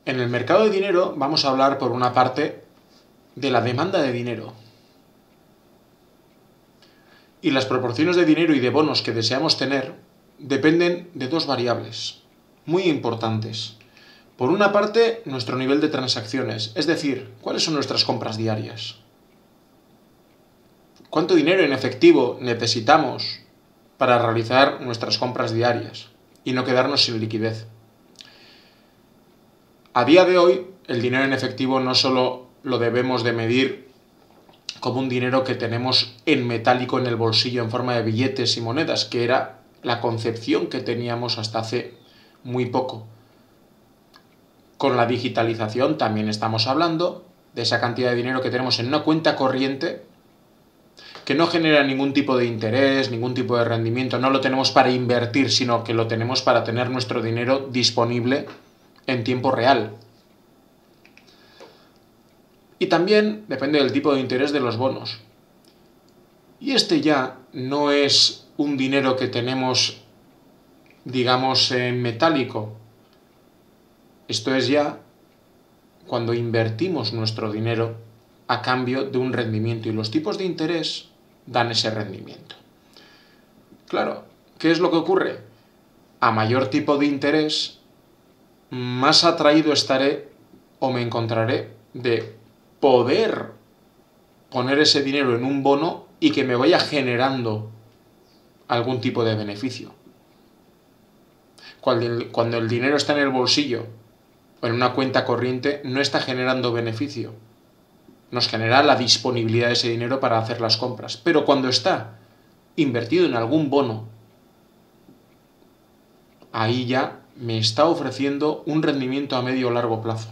En el mercado de dinero vamos a hablar por una parte de la demanda de dinero. Y las proporciones de dinero y de bonos que deseamos tener dependen de dos variables muy importantes. Por una parte, nuestro nivel de transacciones, es decir, cuáles son nuestras compras diarias. ¿Cuánto dinero en efectivo necesitamos para realizar nuestras compras diarias y no quedarnos sin liquidez? A día de hoy, el dinero en efectivo no solo lo debemos de medir como un dinero que tenemos en metálico en el bolsillo en forma de billetes y monedas, que era la concepción que teníamos hasta hace muy poco. Con la digitalización también estamos hablando de esa cantidad de dinero que tenemos en una cuenta corriente que no genera ningún tipo de interés, ningún tipo de rendimiento, no lo tenemos para invertir, sino que lo tenemos para tener nuestro dinero disponible en tiempo real. Y también depende del tipo de interés de los bonos. Y este ya no es un dinero que tenemos, digamos, en metálico. Esto es ya cuando invertimos nuestro dinero a cambio de un rendimiento, y los tipos de interés dan ese rendimiento. Claro, ¿qué es lo que ocurre? A mayor tipo de interés, más atraído estaré o me encontraré de poder poner ese dinero en un bono y que me vaya generando algún tipo de beneficio. Cuando el dinero está en el bolsillo o en una cuenta corriente, no está generando beneficio. Nos genera la disponibilidad de ese dinero para hacer las compras. Pero cuando está invertido en algún bono, ahí ya me está ofreciendo un rendimiento a medio o largo plazo.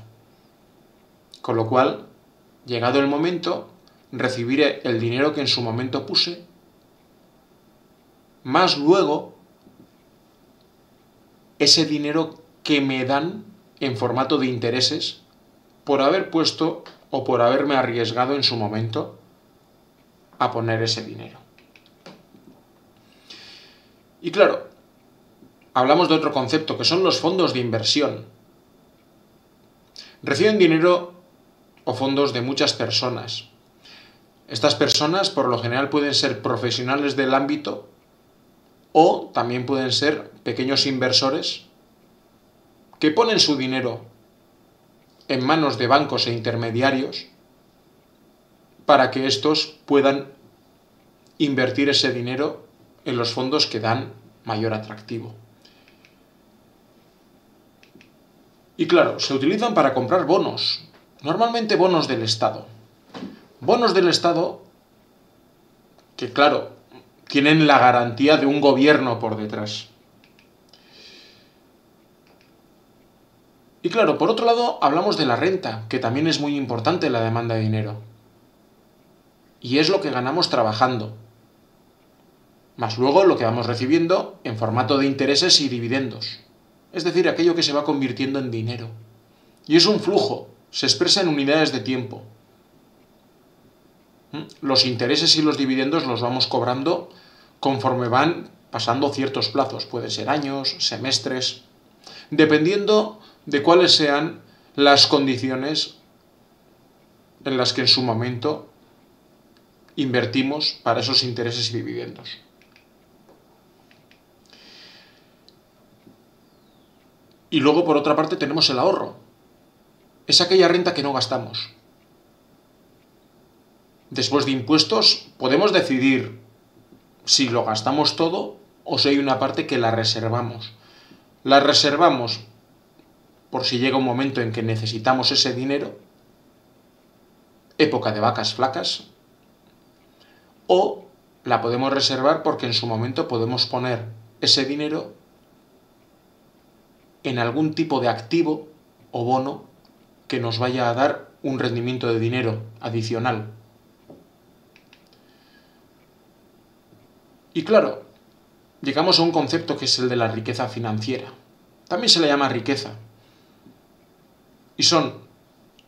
Con lo cual, llegado el momento, recibiré el dinero que en su momento puse, más luego ese dinero que me dan en formato de intereses por haber puesto o por haberme arriesgado en su momento a poner ese dinero. Y claro, hablamos de otro concepto, que son los fondos de inversión. Reciben dinero o fondos de muchas personas. Estas personas, por lo general, pueden ser profesionales del ámbito o también pueden ser pequeños inversores que ponen su dinero en manos de bancos e intermediarios para que estos puedan invertir ese dinero en los fondos que dan mayor atractivo. Y claro, se utilizan para comprar bonos, normalmente bonos del Estado. Bonos del Estado que, claro, tienen la garantía de un gobierno por detrás. Y claro, por otro lado, hablamos de la renta, que también es muy importante en la demanda de dinero. Y es lo que ganamos trabajando, más luego lo que vamos recibiendo en formato de intereses y dividendos. Es decir, aquello que se va convirtiendo en dinero. Y es un flujo, se expresa en unidades de tiempo. Los intereses y los dividendos los vamos cobrando conforme van pasando ciertos plazos, pueden ser años, semestres, dependiendo de cuáles sean las condiciones en las que en su momento invertimos para esos intereses y dividendos. Y luego, por otra parte, tenemos el ahorro. Es aquella renta que no gastamos. Después de impuestos, podemos decidir si lo gastamos todo o si hay una parte que la reservamos. La reservamos por si llega un momento en que necesitamos ese dinero, época de vacas flacas, o la podemos reservar porque en su momento podemos poner ese dinero en algún tipo de activo o bono que nos vaya a dar un rendimiento de dinero adicional. Y claro, llegamos a un concepto que es el de la riqueza financiera. También se le llama riqueza. Y son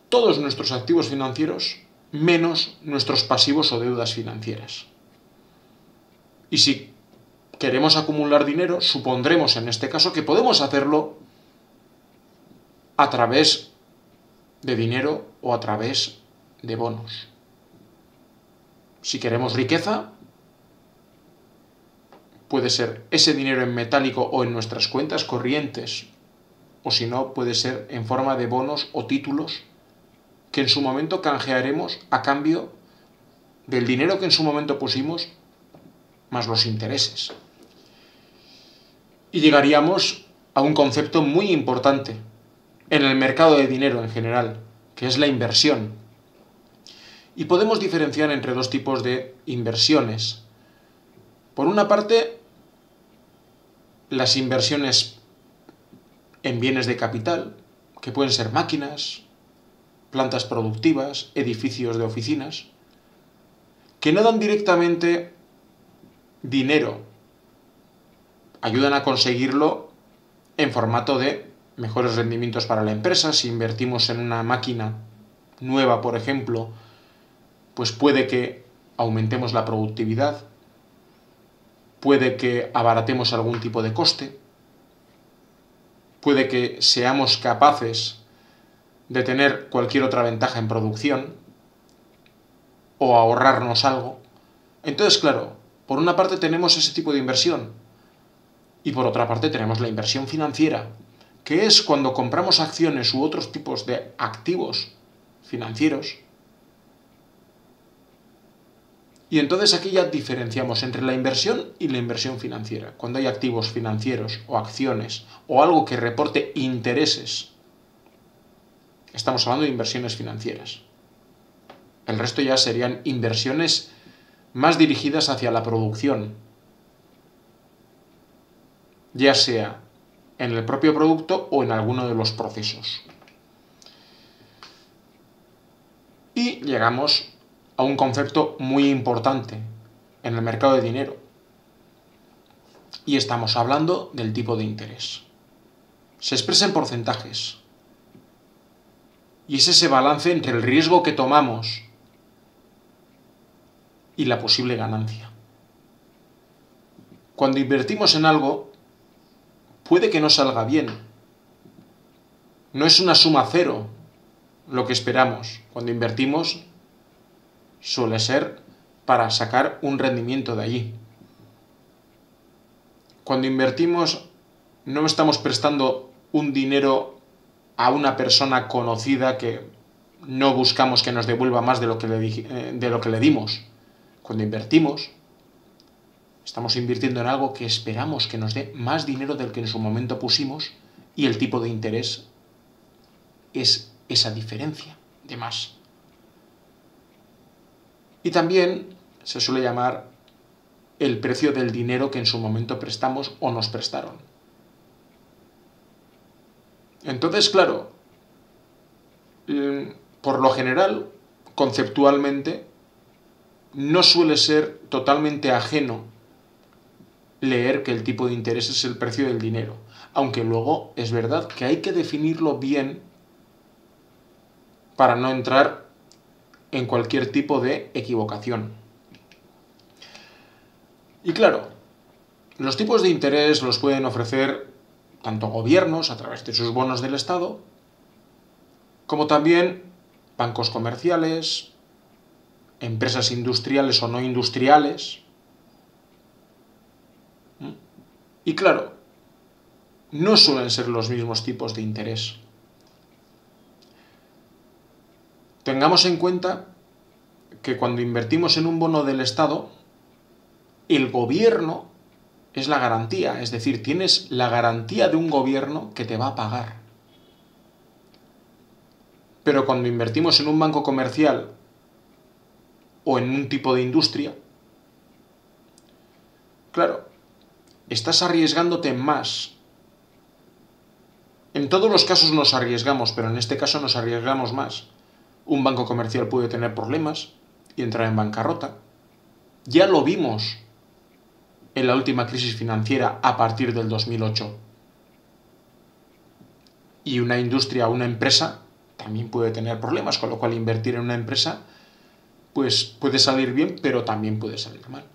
todos nuestros activos financieros menos nuestros pasivos o deudas financieras. Y si queremos acumular dinero, supondremos en este caso que podemos hacerlo a través de dinero o a través de bonos. Si queremos riqueza, puede ser ese dinero en metálico o en nuestras cuentas corrientes, o si no, puede ser en forma de bonos o títulos que en su momento canjearemos a cambio del dinero que en su momento pusimos más los intereses. Y llegaríamos a un concepto muy importante en el mercado de dinero en general, que es la inversión. Y podemos diferenciar entre dos tipos de inversiones. Por una parte, las inversiones en bienes de capital, que pueden ser máquinas, plantas productivas, edificios de oficinas, que no dan directamente dinero, ayudan a conseguirlo en formato de mejores rendimientos para la empresa. Si invertimos en una máquina nueva, por ejemplo, pues puede que aumentemos la productividad, puede que abaratemos algún tipo de coste, puede que seamos capaces de tener cualquier otra ventaja en producción o ahorrarnos algo. Entonces, claro, por una parte tenemos ese tipo de inversión y por otra parte tenemos la inversión financiera, que es cuando compramos acciones u otros tipos de activos financieros. Y entonces aquí ya diferenciamos entre la inversión y la inversión financiera. Cuando hay activos financieros o acciones o algo que reporte intereses, estamos hablando de inversiones financieras. El resto ya serían inversiones más dirigidas hacia la producción, ya sea en el propio producto o en alguno de los procesos. Y llegamos a un concepto muy importante en el mercado de dinero. Y estamos hablando del tipo de interés. Se expresa en porcentajes. Y es ese balance entre el riesgo que tomamos y la posible ganancia. Cuando invertimos en algo, puede que no salga bien. No es una suma cero lo que esperamos. Cuando invertimos, suele ser para sacar un rendimiento de allí. Cuando invertimos, no estamos prestando un dinero a una persona conocida que no buscamos que nos devuelva más de lo que le dimos. Cuando invertimos, estamos invirtiendo en algo que esperamos que nos dé más dinero del que en su momento pusimos, y el tipo de interés es esa diferencia de más. Y también se suele llamar el precio del dinero que en su momento prestamos o nos prestaron. Entonces, claro, por lo general, conceptualmente, no suele ser totalmente ajeno leer que el tipo de interés es el precio del dinero, aunque luego es verdad que hay que definirlo bien para no entrar en cualquier tipo de equivocación. Y claro, los tipos de interés los pueden ofrecer tanto gobiernos a través de sus bonos del Estado, como también bancos comerciales, empresas industriales o no industriales. Y claro, no suelen ser los mismos tipos de interés. Tengamos en cuenta que cuando invertimos en un bono del Estado, el gobierno es la garantía, es decir, tienes la garantía de un gobierno que te va a pagar. Pero cuando invertimos en un banco comercial o en un tipo de industria, claro, estás arriesgándote más. En todos los casos nos arriesgamos, pero en este caso nos arriesgamos más. Un banco comercial puede tener problemas y entrar en bancarrota. Ya lo vimos en la última crisis financiera a partir del 2008. Y una industria o una empresa también puede tener problemas, con lo cual invertir en una empresa pues puede salir bien, pero también puede salir mal.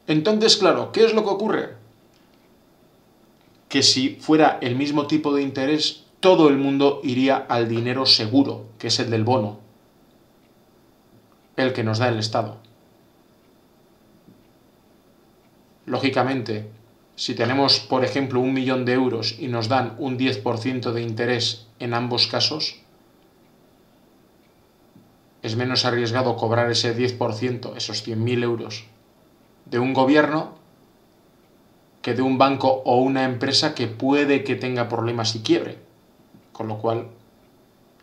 Entonces, claro, ¿qué es lo que ocurre? que si fuera el mismo tipo de interés, todo el mundo iría al dinero seguro, que es el del bono, el que nos da el Estado. Lógicamente, si tenemos, por ejemplo, 1.000.000 de euros y nos dan un 10% de interés en ambos casos, es menos arriesgado cobrar ese 10%, esos 100.000 euros, de un gobierno que de un banco o una empresa que puede que tenga problemas y quiebre. Con lo cual,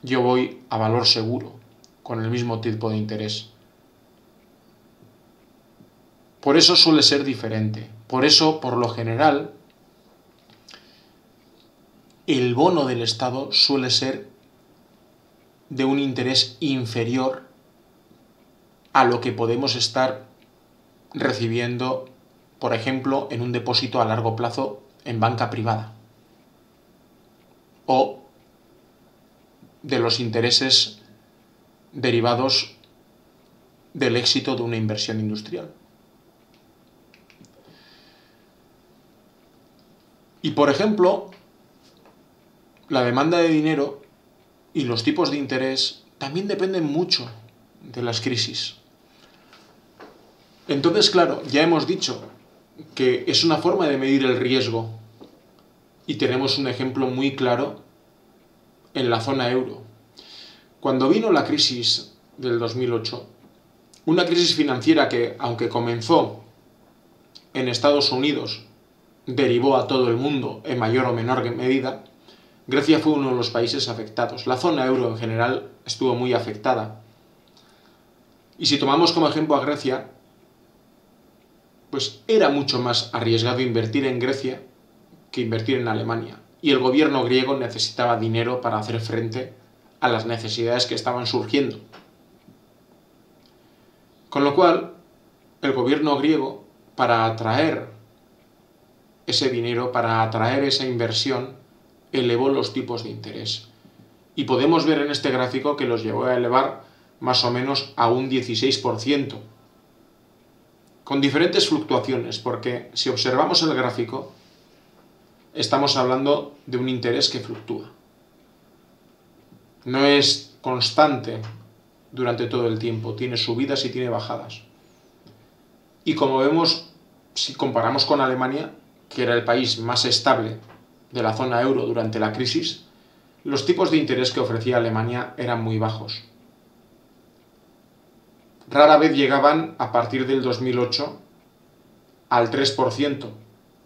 yo voy a valor seguro, con el mismo tipo de interés. Por eso suele ser diferente. Por eso, por lo general, el bono del Estado suele ser de un interés inferior a lo que podemos estar recibiendo, por ejemplo, en un depósito a largo plazo en banca privada, o de los intereses derivados del éxito de una inversión industrial. Y, por ejemplo, la demanda de dinero y los tipos de interés también dependen mucho de las crisis. Entonces, claro, ya hemos dicho que es una forma de medir el riesgo y tenemos un ejemplo muy claro en la zona euro. Cuando vino la crisis del 2008, una crisis financiera que, aunque comenzó en Estados Unidos, derivó a todo el mundo en mayor o menor medida, Grecia fue uno de los países afectados. La zona euro en general estuvo muy afectada. Y si tomamos como ejemplo a Grecia, pues era mucho más arriesgado invertir en Grecia que invertir en Alemania. Y el gobierno griego necesitaba dinero para hacer frente a las necesidades que estaban surgiendo. Con lo cual, el gobierno griego, para atraer ese dinero, para atraer esa inversión, elevó los tipos de interés. Y podemos ver en este gráfico que los llevó a elevar más o menos a un 16%, con diferentes fluctuaciones, porque si observamos el gráfico, estamos hablando de un interés que fluctúa. No es constante durante todo el tiempo, tiene subidas y tiene bajadas. Y como vemos, si comparamos con Alemania, que era el país más estable de la zona euro durante la crisis, los tipos de interés que ofrecía Alemania eran muy bajos. Rara vez llegaban, a partir del 2008, al 3%.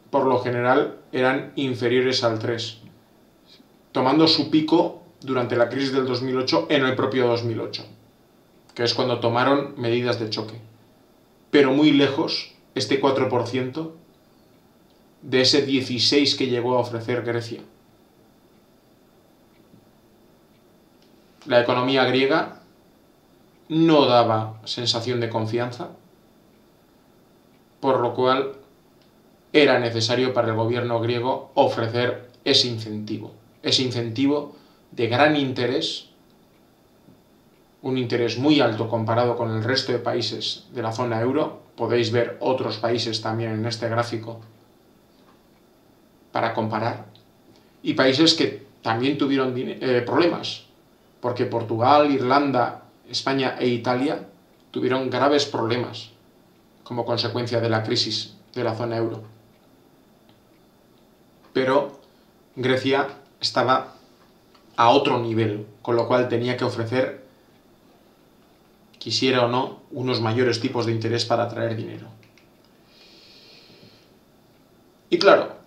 Por lo general eran inferiores al 3%, tomando su pico durante la crisis del 2008 en el propio 2008, que es cuando tomaron medidas de choque. Pero muy lejos, este 4%, de ese 16% que llegó a ofrecer Grecia. La economía griega no daba sensación de confianza, por lo cual era necesario para el gobierno griego ofrecer ese incentivo de gran interés, un interés muy alto comparado con el resto de países de la zona euro. Podéis ver otros países también en este gráfico para comparar, y países que también tuvieron problemas, porque Portugal, Irlanda, España e Italia tuvieron graves problemas como consecuencia de la crisis de la zona euro. Pero Grecia estaba a otro nivel, con lo cual tenía que ofrecer, quisiera o no, unos mayores tipos de interés para atraer dinero. Y claro,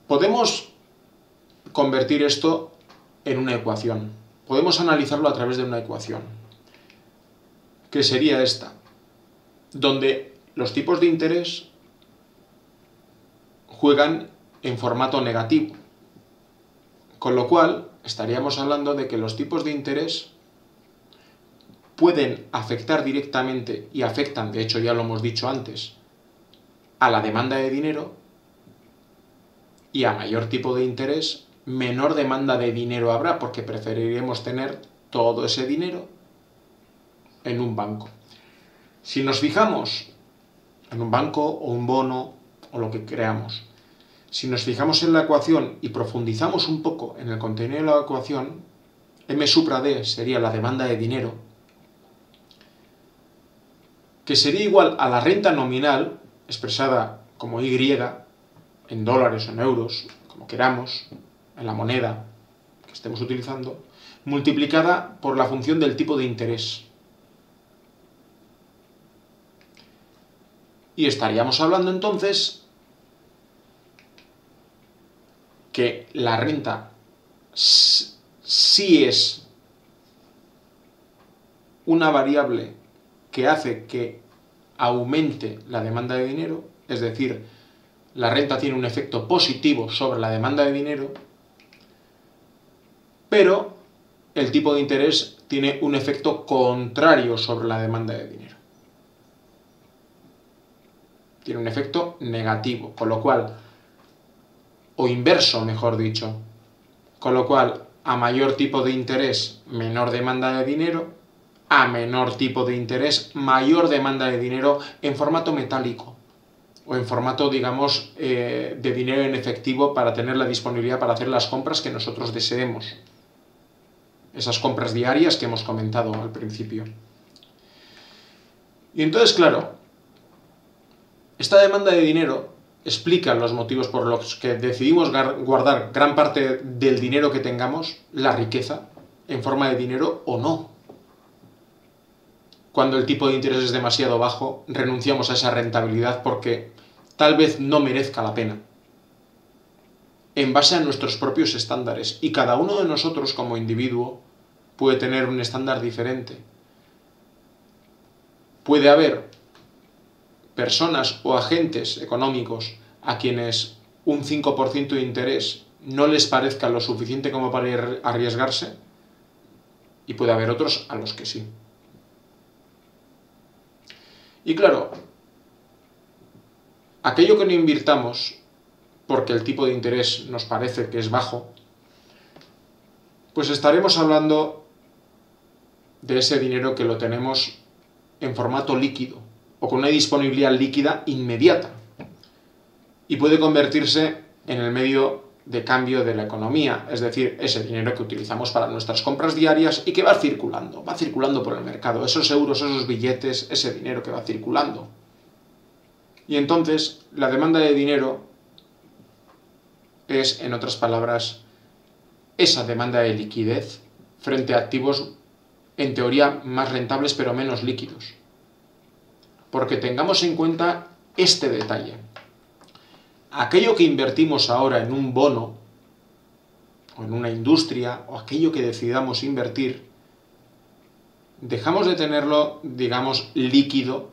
podemos convertir esto en una ecuación. Podemos analizarlo a través de una ecuación, que sería esta, donde los tipos de interés juegan en formato negativo, con lo cual estaríamos hablando de que los tipos de interés pueden afectar directamente, y afectan, de hecho ya lo hemos dicho antes, a la demanda de dinero, y a mayor tipo de interés, menor demanda de dinero habrá, porque preferiremos tener todo ese dinero en un banco. Si nos fijamos en un banco o un bono o lo que creamos, Si nos fijamos en la ecuación y profundizamos un poco en el contenido de la ecuación, M supra D sería la demanda de dinero, que sería igual a la renta nominal, expresada como Y, en dólares o en euros, como queramos, en la moneda que estemos utilizando, multiplicada por la función del tipo de interés. Y estaríamos hablando entonces que la renta sí es una variable que hace que aumente la demanda de dinero, es decir, la renta tiene un efecto positivo sobre la demanda de dinero, pero el tipo de interés tiene un efecto contrario sobre la demanda de dinero. Tiene un efecto negativo, con lo cual, o inverso, mejor dicho, con lo cual, a mayor tipo de interés, menor demanda de dinero, a menor tipo de interés, mayor demanda de dinero en formato metálico, o en formato, digamos, de dinero en efectivo para tener la disponibilidad para hacer las compras que nosotros deseemos. Esas compras diarias que hemos comentado al principio. Y entonces, claro, esta demanda de dinero explica los motivos por los que decidimos guardar gran parte del dinero que tengamos, la riqueza, en forma de dinero o no. Cuando el tipo de interés es demasiado bajo, renunciamos a esa rentabilidad porque tal vez no merezca la pena, en base a nuestros propios estándares. Y cada uno de nosotros como individuo puede tener un estándar diferente. Puede haber personas o agentes económicos a quienes un 5% de interés no les parezca lo suficiente como para arriesgarse, y puede haber otros a los que sí. Y claro, aquello que no invirtamos porque el tipo de interés nos parece que es bajo, pues estaremos hablando de ese dinero que lo tenemos en formato líquido o con una disponibilidad líquida inmediata y puede convertirse en el medio de cambio de la economía, es decir, ese dinero que utilizamos para nuestras compras diarias y que va circulando por el mercado, esos euros, esos billetes, ese dinero que va circulando. Y entonces la demanda de dinero es, en otras palabras, esa demanda de liquidez frente a activos en teoría más rentables pero menos líquidos. Porque tengamos en cuenta este detalle. Aquello que invertimos ahora en un bono, o en una industria, o aquello que decidamos invertir, dejamos de tenerlo, digamos, líquido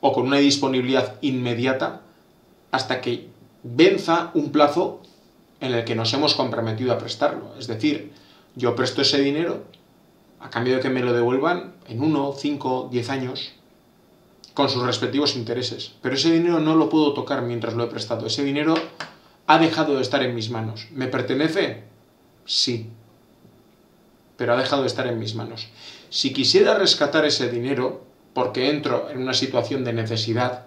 o con una disponibilidad inmediata hasta que venza un plazo en el que nos hemos comprometido a prestarlo. Es decir, yo presto ese dinero a cambio de que me lo devuelvan en 1, 5, 10 años con sus respectivos intereses. Pero ese dinero no lo puedo tocar mientras lo he prestado. Ese dinero ha dejado de estar en mis manos. ¿Me pertenece? Sí. Pero ha dejado de estar en mis manos. Si quisiera rescatar ese dinero porque entro en una situación de necesidad,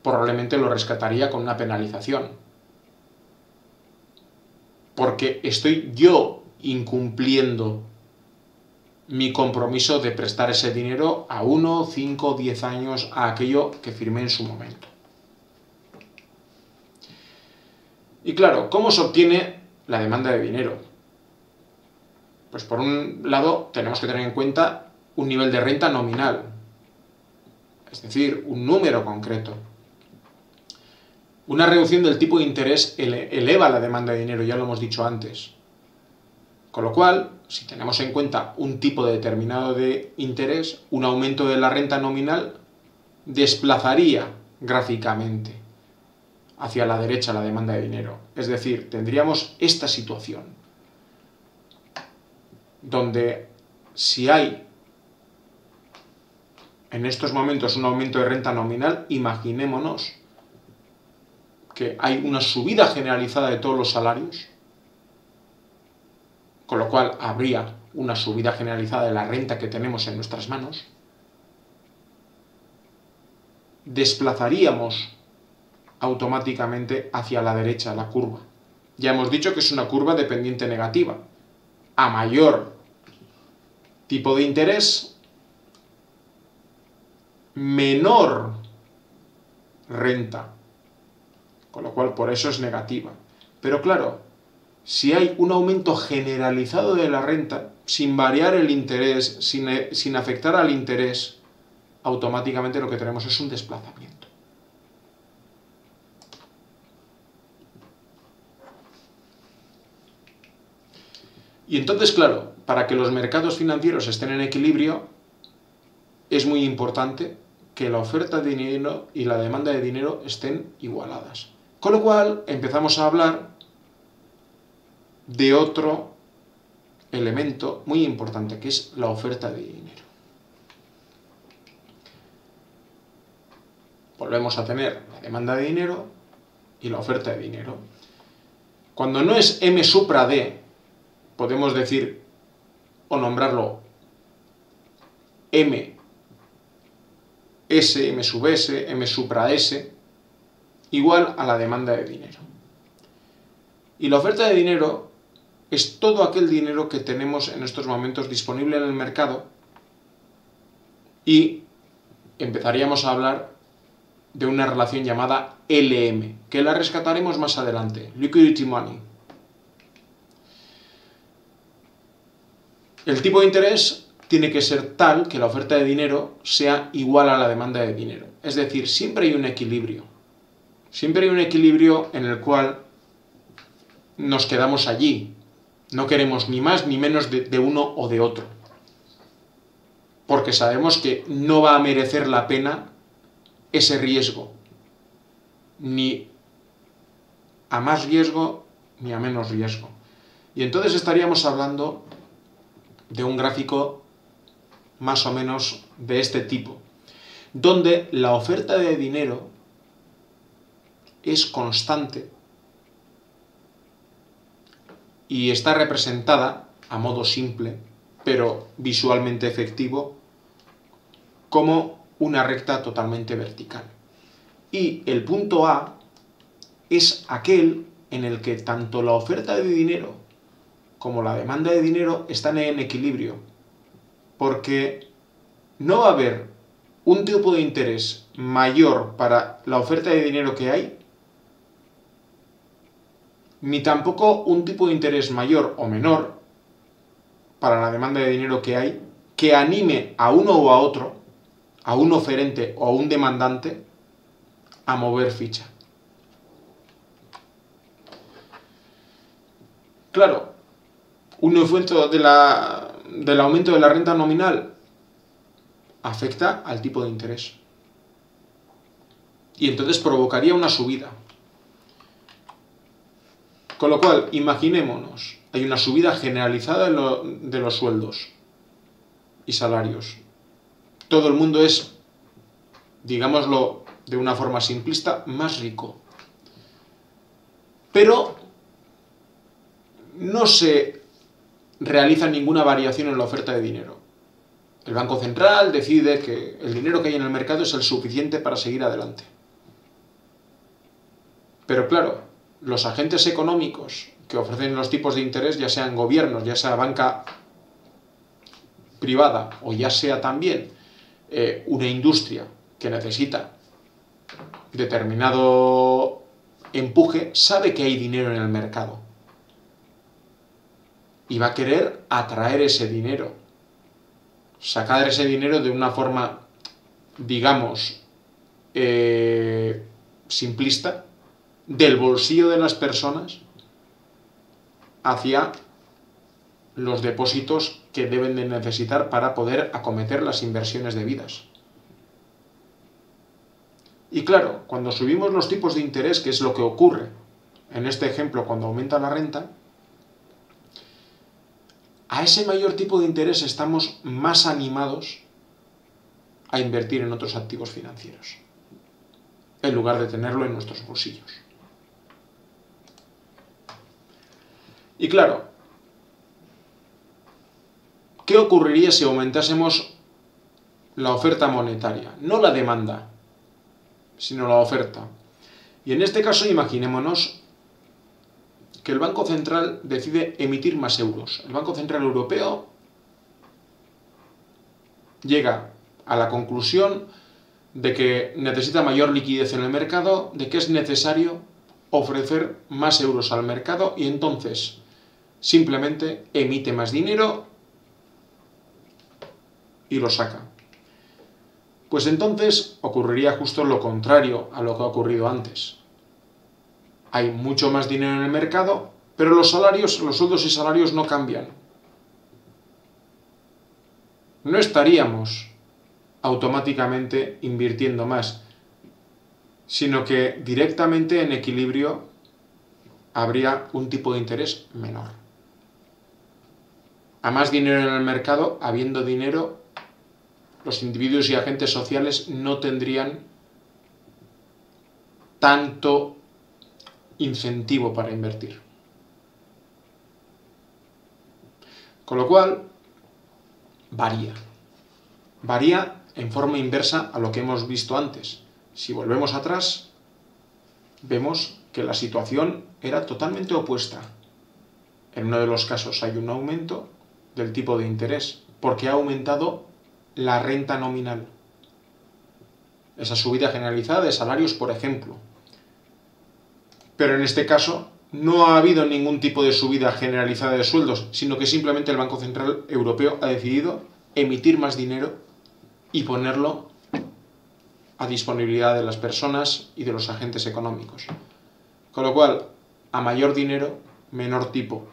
probablemente lo rescataría con una penalización. Porque estoy yo incumpliendo mi compromiso de prestar ese dinero a 1, 5, 10 años a aquello que firmé en su momento. Y claro, ¿cómo se obtiene la demanda de dinero? Pues por un lado tenemos que tener en cuenta un nivel de renta nominal, es decir, un número concreto. Una reducción del tipo de interés eleva la demanda de dinero, ya lo hemos dicho antes. Con lo cual, si tenemos en cuenta un tipo determinado de interés, un aumento de la renta nominal desplazaría gráficamente hacia la derecha la demanda de dinero. Es decir, tendríamos esta situación, donde si hay en estos momentos un aumento de renta nominal, imaginémonos que hay una subida generalizada de todos los salarios, con lo cual habría una subida generalizada de la renta que tenemos en nuestras manos, desplazaríamos automáticamente hacia la derecha la curva. Ya hemos dicho que es una curva de pendiente negativa. A mayor tipo de interés, menor renta, con lo cual por eso es negativa. Pero claro, si hay un aumento generalizado de la renta, sin variar el interés, sin afectar al interés, automáticamente lo que tenemos es un desplazamiento. Y entonces, claro, para que los mercados financieros estén en equilibrio, es muy importante que la oferta de dinero y la demanda de dinero estén igualadas. Con lo cual, empezamos a hablar de otro elemento muy importante, que es la oferta de dinero. Volvemos a tener la demanda de dinero y la oferta de dinero. Cuando no es M supra D, podemos decir o nombrarlo M, S, M sub S, M supra S, igual a la demanda de dinero. Y la oferta de dinero es todo aquel dinero que tenemos en estos momentos disponible en el mercado, y empezaríamos a hablar de una relación llamada LM, que la rescataremos más adelante, Liquidity Money. El tipo de interés tiene que ser tal que la oferta de dinero sea igual a la demanda de dinero. Es decir, siempre hay un equilibrio. Siempre hay un equilibrio en el cual nos quedamos allí. No queremos ni más ni menos de uno o de otro. Porque sabemos que no va a merecer la pena ese riesgo. Ni a más riesgo ni a menos riesgo. Y entonces estaríamos hablando de un gráfico más o menos de este tipo, donde la oferta de dinero es constante y está representada a modo simple, pero visualmente efectivo, como una recta totalmente vertical. Y el punto A es aquel en el que tanto la oferta de dinero como la demanda de dinero están en equilibrio, porque no va a haber un tipo de interés mayor para la oferta de dinero que hay, ni tampoco un tipo de interés mayor o menor para la demanda de dinero que hay, que anime a uno o a otro, a un oferente o a un demandante, a mover ficha. Claro, un efecto del aumento de la renta nominal afecta al tipo de interés. Y entonces provocaría una subida. Con lo cual, imaginémonos, hay una subida generalizada de los sueldos y salarios. Todo el mundo es, digámoslo de una forma simplista, más rico. Pero no se realiza ninguna variación en la oferta de dinero. El Banco Central decide que el dinero que hay en el mercado es el suficiente para seguir adelante. Pero claro, los agentes económicos que ofrecen los tipos de interés, ya sean gobiernos, ya sea banca privada o ya sea también una industria que necesita determinado empuje, sabe que hay dinero en el mercado y va a querer atraer ese dinero, sacar ese dinero de una forma, digamos, simplista, del bolsillo de las personas hacia los depósitos que deben de necesitar para poder acometer las inversiones debidas. Y claro, cuando subimos los tipos de interés, que es lo que ocurre en este ejemplo cuando aumenta la renta, a ese mayor tipo de interés estamos más animados a invertir en otros activos financieros, en lugar de tenerlo en nuestros bolsillos. Y claro, ¿qué ocurriría si aumentásemos la oferta monetaria? No la demanda, sino la oferta. Y en este caso imaginémonos que el Banco Central decide emitir más euros. El Banco Central Europeo llega a la conclusión de que necesita mayor liquidez en el mercado, de que es necesario ofrecer más euros al mercado y entonces simplemente emite más dinero y lo saca. Pues entonces ocurriría justo lo contrario a lo que ha ocurrido antes. Hay mucho más dinero en el mercado, pero los sueldos y salarios no cambian. No estaríamos automáticamente invirtiendo más, sino que directamente en equilibrio habría un tipo de interés menor. A más dinero en el mercado, habiendo dinero, los individuos y agentes sociales no tendrían tanto incentivo para invertir. Con lo cual, varía en forma inversa a lo que hemos visto antes. Si volvemos atrás, vemos que la situación era totalmente opuesta. En uno de los casos hay un aumento del tipo de interés, porque ha aumentado la renta nominal. Esa subida generalizada de salarios, por ejemplo. Pero en este caso no ha habido ningún tipo de subida generalizada de sueldos, sino que simplemente el Banco Central Europeo ha decidido emitir más dinero y ponerlo a disponibilidad de las personas y de los agentes económicos. Con lo cual, a mayor dinero, menor tipo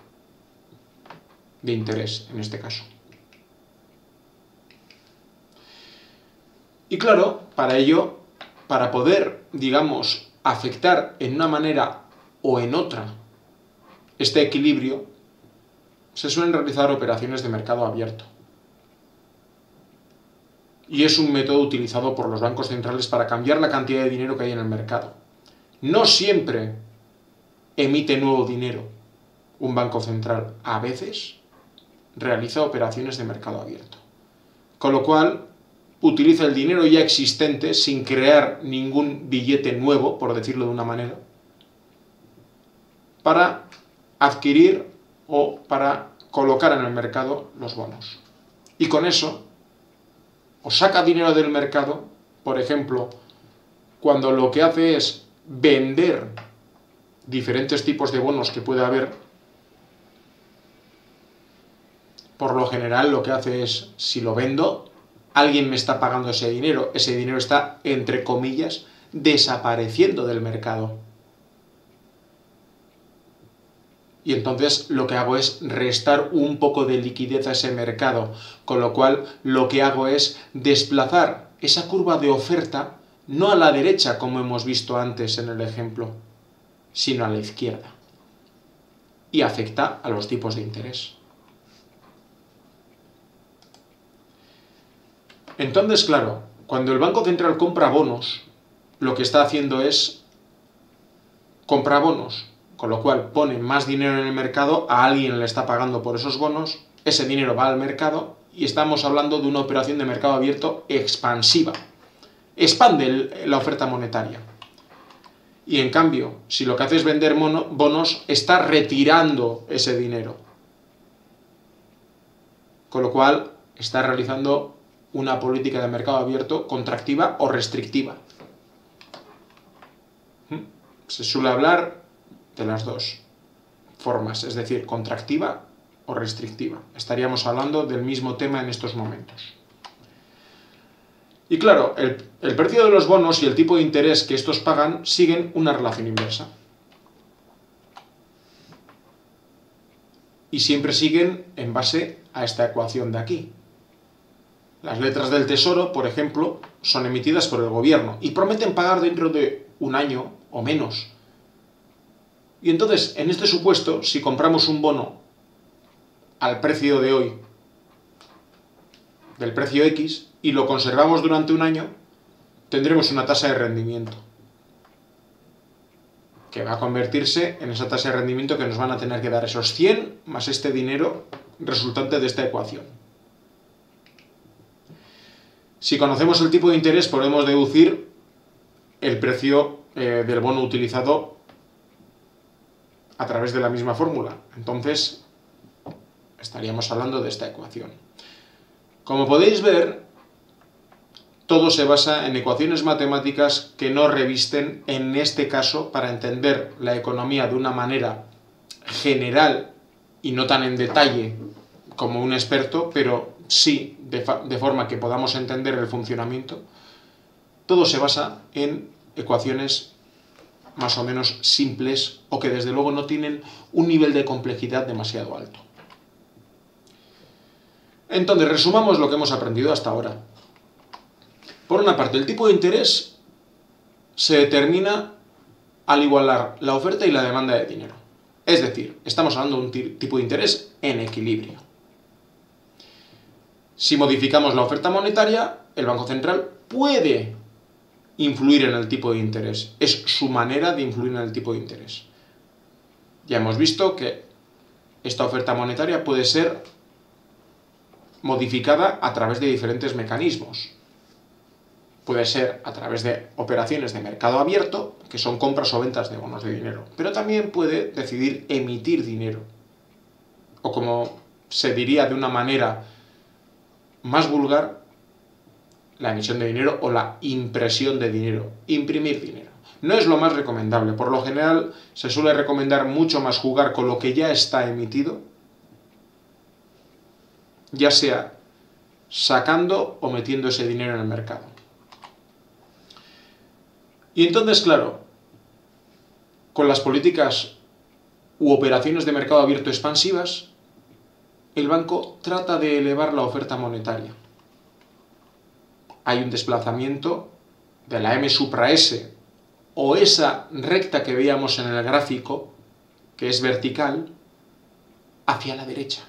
de interés en este caso. Y claro, para ello, para poder, digamos, afectar en una manera o en otra este equilibrio, se suelen realizar operaciones de mercado abierto. Y es un método utilizado por los bancos centrales para cambiar la cantidad de dinero que hay en el mercado. No siempre emite nuevo dinero un banco central. A veces realiza operaciones de mercado abierto. Con lo cual, utiliza el dinero ya existente sin crear ningún billete nuevo, por decirlo de una manera, para adquirir o para colocar en el mercado los bonos. Y con eso, o saca dinero del mercado, por ejemplo, cuando lo que hace es vender diferentes tipos de bonos que puede haber. Por lo general lo que hace es, si lo vendo, alguien me está pagando ese dinero está, entre comillas, desapareciendo del mercado. Y entonces lo que hago es restar un poco de liquidez a ese mercado, con lo cual lo que hago es desplazar esa curva de oferta no a la derecha, como hemos visto antes en el ejemplo, sino a la izquierda. Y afecta a los tipos de interés. Entonces, claro, cuando el Banco Central compra bonos, lo que está haciendo es comprar bonos, con lo cual pone más dinero en el mercado, a alguien le está pagando por esos bonos, ese dinero va al mercado y estamos hablando de una operación de mercado abierto expansiva. Expande la oferta monetaria. Y en cambio, si lo que hace es vender bonos, está retirando ese dinero. Con lo cual, está realizando una política de mercado abierto contractiva o restrictiva. Se suele hablar de las dos formas, es decir, contractiva o restrictiva. Estaríamos hablando del mismo tema en estos momentos. Y claro, el precio de los bonos y el tipo de interés que estos pagan siguen una relación inversa. Y siempre siguen en base a esta ecuación de aquí. Las letras del Tesoro, por ejemplo, son emitidas por el gobierno y prometen pagar dentro de un año o menos. Y entonces, en este supuesto, si compramos un bono al precio de hoy, del precio X, y lo conservamos durante un año, tendremos una tasa de rendimiento que va a convertirse en esa tasa de rendimiento que nos van a tener que dar esos 100 más este dinero resultante de esta ecuación. Si conocemos el tipo de interés, podemos deducir el precio del bono utilizado a través de la misma fórmula. Entonces, estaríamos hablando de esta ecuación. Como podéis ver, todo se basa en ecuaciones matemáticas que no revisten, en este caso, para entender la economía de una manera general y no tan en detalle como un experto, pero sí de forma que podamos entender el funcionamiento. Todo se basa en ecuaciones más o menos simples o que desde luego no tienen un nivel de complejidad demasiado alto. Entonces, resumamos lo que hemos aprendido hasta ahora. Por una parte, el tipo de interés se determina al igualar la oferta y la demanda de dinero. Es decir, estamos hablando de un tipo de interés en equilibrio. Si modificamos la oferta monetaria, el Banco Central puede influir en el tipo de interés. Es su manera de influir en el tipo de interés. Ya hemos visto que esta oferta monetaria puede ser modificada a través de diferentes mecanismos. Puede ser a través de operaciones de mercado abierto, que son compras o ventas de bonos de dinero, pero también puede decidir emitir dinero. O como se diría de una manera más vulgar, la emisión de dinero o la impresión de dinero, imprimir dinero. No es lo más recomendable. Por lo general se suele recomendar mucho más jugar con lo que ya está emitido, ya sea sacando o metiendo ese dinero en el mercado. Y entonces, claro, con las políticas u operaciones de mercado abierto expansivas, el banco trata de elevar la oferta monetaria. Hay un desplazamiento de la M supra S, o esa recta que veíamos en el gráfico, que es vertical, hacia la derecha.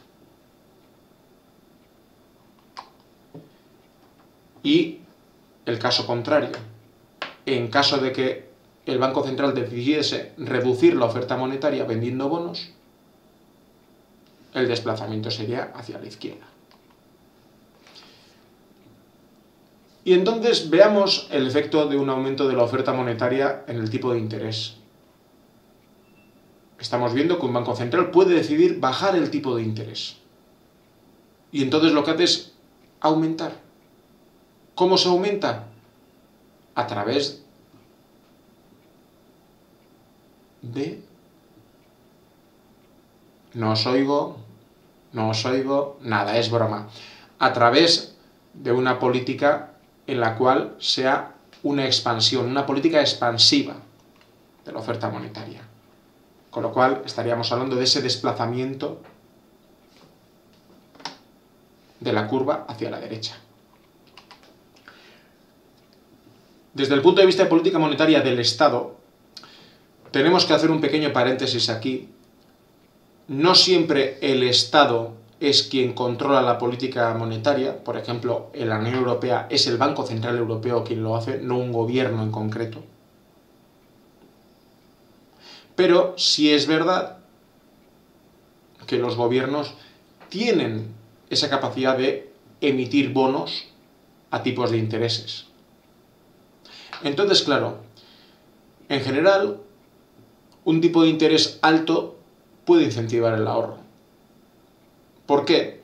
Y el caso contrario, en caso de que el Banco Central decidiese reducir la oferta monetaria vendiendo bonos, el desplazamiento sería hacia la izquierda. Y entonces veamos el efecto de un aumento de la oferta monetaria en el tipo de interés. Estamos viendo que un Banco Central puede decidir bajar el tipo de interés. Y entonces lo que hace es aumentar. ¿Cómo se aumenta? A través de... No os oigo, nada, es broma. A través de una política en la cual sea una expansión, una política expansiva de la oferta monetaria. Con lo cual estaríamos hablando de ese desplazamiento de la curva hacia la derecha. Desde el punto de vista de política monetaria del Estado, tenemos que hacer un pequeño paréntesis aquí. No siempre el Estado es quien controla la política monetaria. Por ejemplo, en la Unión Europea es el Banco Central Europeo quien lo hace, no un gobierno en concreto. Pero sí es verdad que los gobiernos tienen esa capacidad de emitir bonos a tipos de intereses. Entonces, claro, en general, un tipo de interés alto puede incentivar el ahorro. ¿Por qué?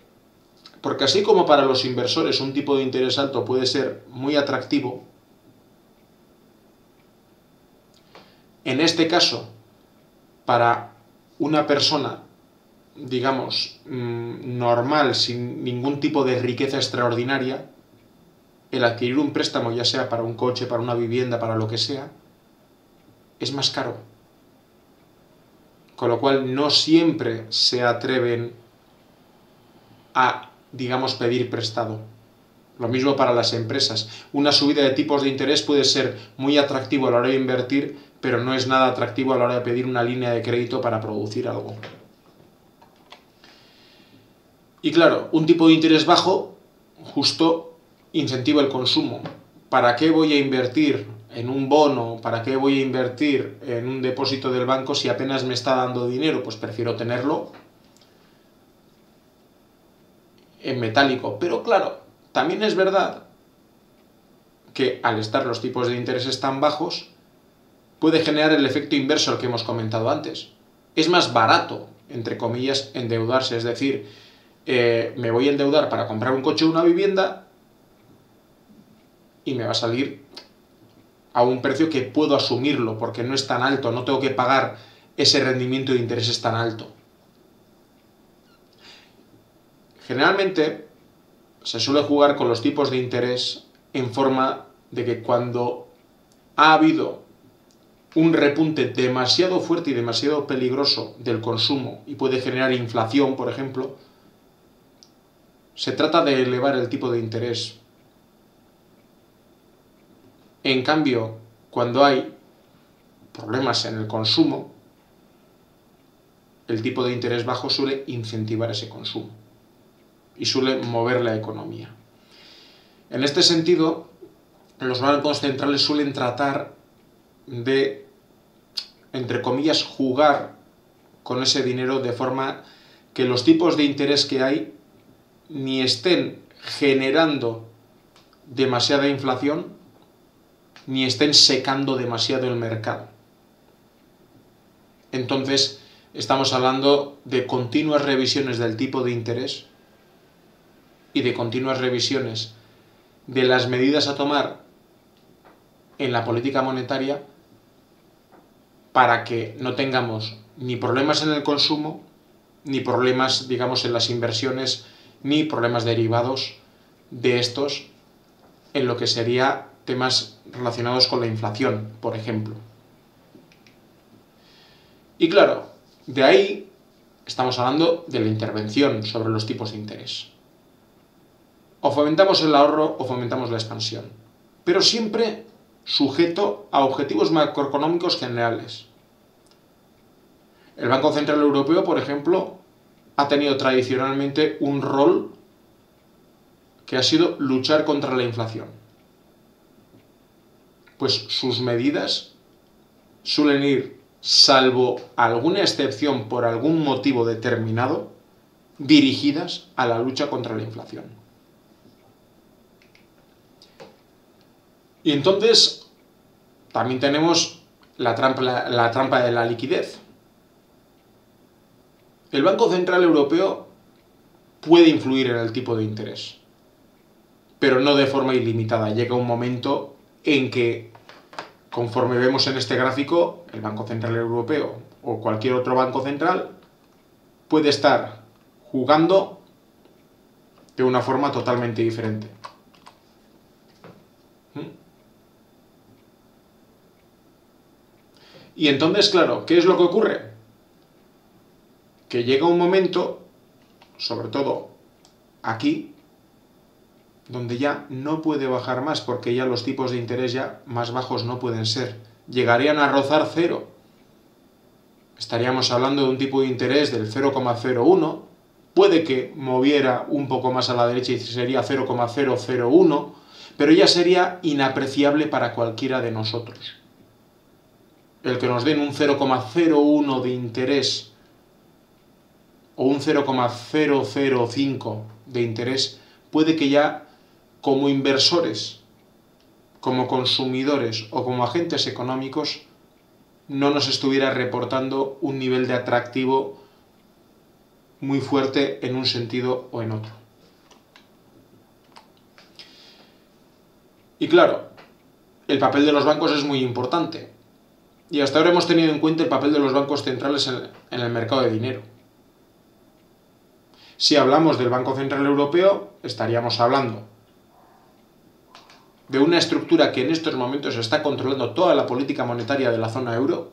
Porque así como para los inversores un tipo de interés alto puede ser muy atractivo, en este caso, para una persona, digamos, normal, sin ningún tipo de riqueza extraordinaria, el adquirir un préstamo, ya sea para un coche, para una vivienda, para lo que sea, es más caro. Con lo cual no siempre se atreven a, digamos, pedir prestado. Lo mismo para las empresas. Una subida de tipos de interés puede ser muy atractivo a la hora de invertir, pero no es nada atractivo a la hora de pedir una línea de crédito para producir algo. Y claro, un tipo de interés bajo justo incentiva el consumo. ¿Para qué voy a invertir en un bono? ¿Para qué voy a invertir en un depósito del banco si apenas me está dando dinero? Pues prefiero tenerlo en metálico. Pero claro, también es verdad que al estar los tipos de intereses tan bajos, puede generar el efecto inverso al que hemos comentado antes. Es más barato, entre comillas, endeudarse, es decir, me voy a endeudar para comprar un coche o una vivienda y me va a salir a un precio que puedo asumirlo, porque no es tan alto, no tengo que pagar ese rendimiento de intereses tan alto. Generalmente se suele jugar con los tipos de interés en forma de que cuando ha habido un repunte demasiado fuerte y demasiado peligroso del consumo y puede generar inflación, por ejemplo, se trata de elevar el tipo de interés. En cambio, cuando hay problemas en el consumo, el tipo de interés bajo suele incentivar ese consumo y suele mover la economía. En este sentido, los bancos centrales suelen tratar de, entre comillas, jugar con ese dinero de forma que los tipos de interés que hay ni estén generando demasiada inflación, ni estén secando demasiado el mercado. Entonces, estamos hablando de continuas revisiones del tipo de interés y de continuas revisiones de las medidas a tomar en la política monetaria para que no tengamos ni problemas en el consumo, ni problemas, digamos, en las inversiones, ni problemas derivados de estos en lo que sería temas relacionados con la inflación, por ejemplo. Y claro, de ahí estamos hablando de la intervención sobre los tipos de interés. O fomentamos el ahorro o fomentamos la expansión, pero siempre sujeto a objetivos macroeconómicos generales. El Banco Central Europeo, por ejemplo, ha tenido tradicionalmente un rol que ha sido luchar contra la inflación. Pues sus medidas suelen ir, salvo alguna excepción por algún motivo determinado, dirigidas a la lucha contra la inflación. Y entonces también tenemos la trampa de la liquidez. El Banco Central Europeo puede influir en el tipo de interés, pero no de forma ilimitada. Llega un momento en que, conforme vemos en este gráfico, el Banco Central Europeo o cualquier otro banco central puede estar jugando de una forma totalmente diferente. Y entonces, claro, ¿qué es lo que ocurre? Que llega un momento, sobre todo aquí, donde ya no puede bajar más, porque ya los tipos de interés ya más bajos no pueden ser. Llegarían a rozar cero. Estaríamos hablando de un tipo de interés del 0,01, puede que moviera un poco más a la derecha y sería 0,001, pero ya sería inapreciable para cualquiera de nosotros. El que nos den un 0,01 de interés o un 0,005 de interés puede que ya como inversores, como consumidores o como agentes económicos no nos estuviera reportando un nivel de atractivo muy fuerte en un sentido o en otro. Y claro, el papel de los bancos es muy importante. Y hasta ahora hemos tenido en cuenta el papel de los bancos centrales en el mercado de dinero. Si hablamos del Banco Central Europeo, estaríamos hablando de una estructura que en estos momentos está controlando toda la política monetaria de la zona euro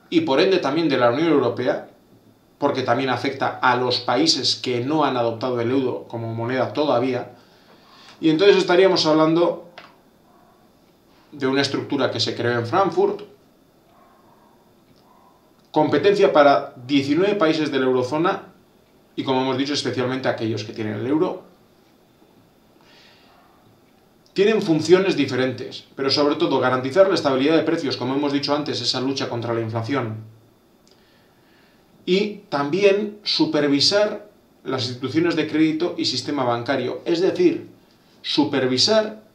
y por ende también de la Unión Europea, porque también afecta a los países que no han adoptado el euro como moneda todavía. Y entonces estaríamos hablando de una estructura que se creó en Frankfurt, competencia para 19 países de la eurozona y, como hemos dicho, especialmente aquellos que tienen el euro. Tienen funciones diferentes, pero sobre todo garantizar la estabilidad de precios, como hemos dicho antes, esa lucha contra la inflación. Y también supervisar las instituciones de crédito y sistema bancario, es decir, supervisar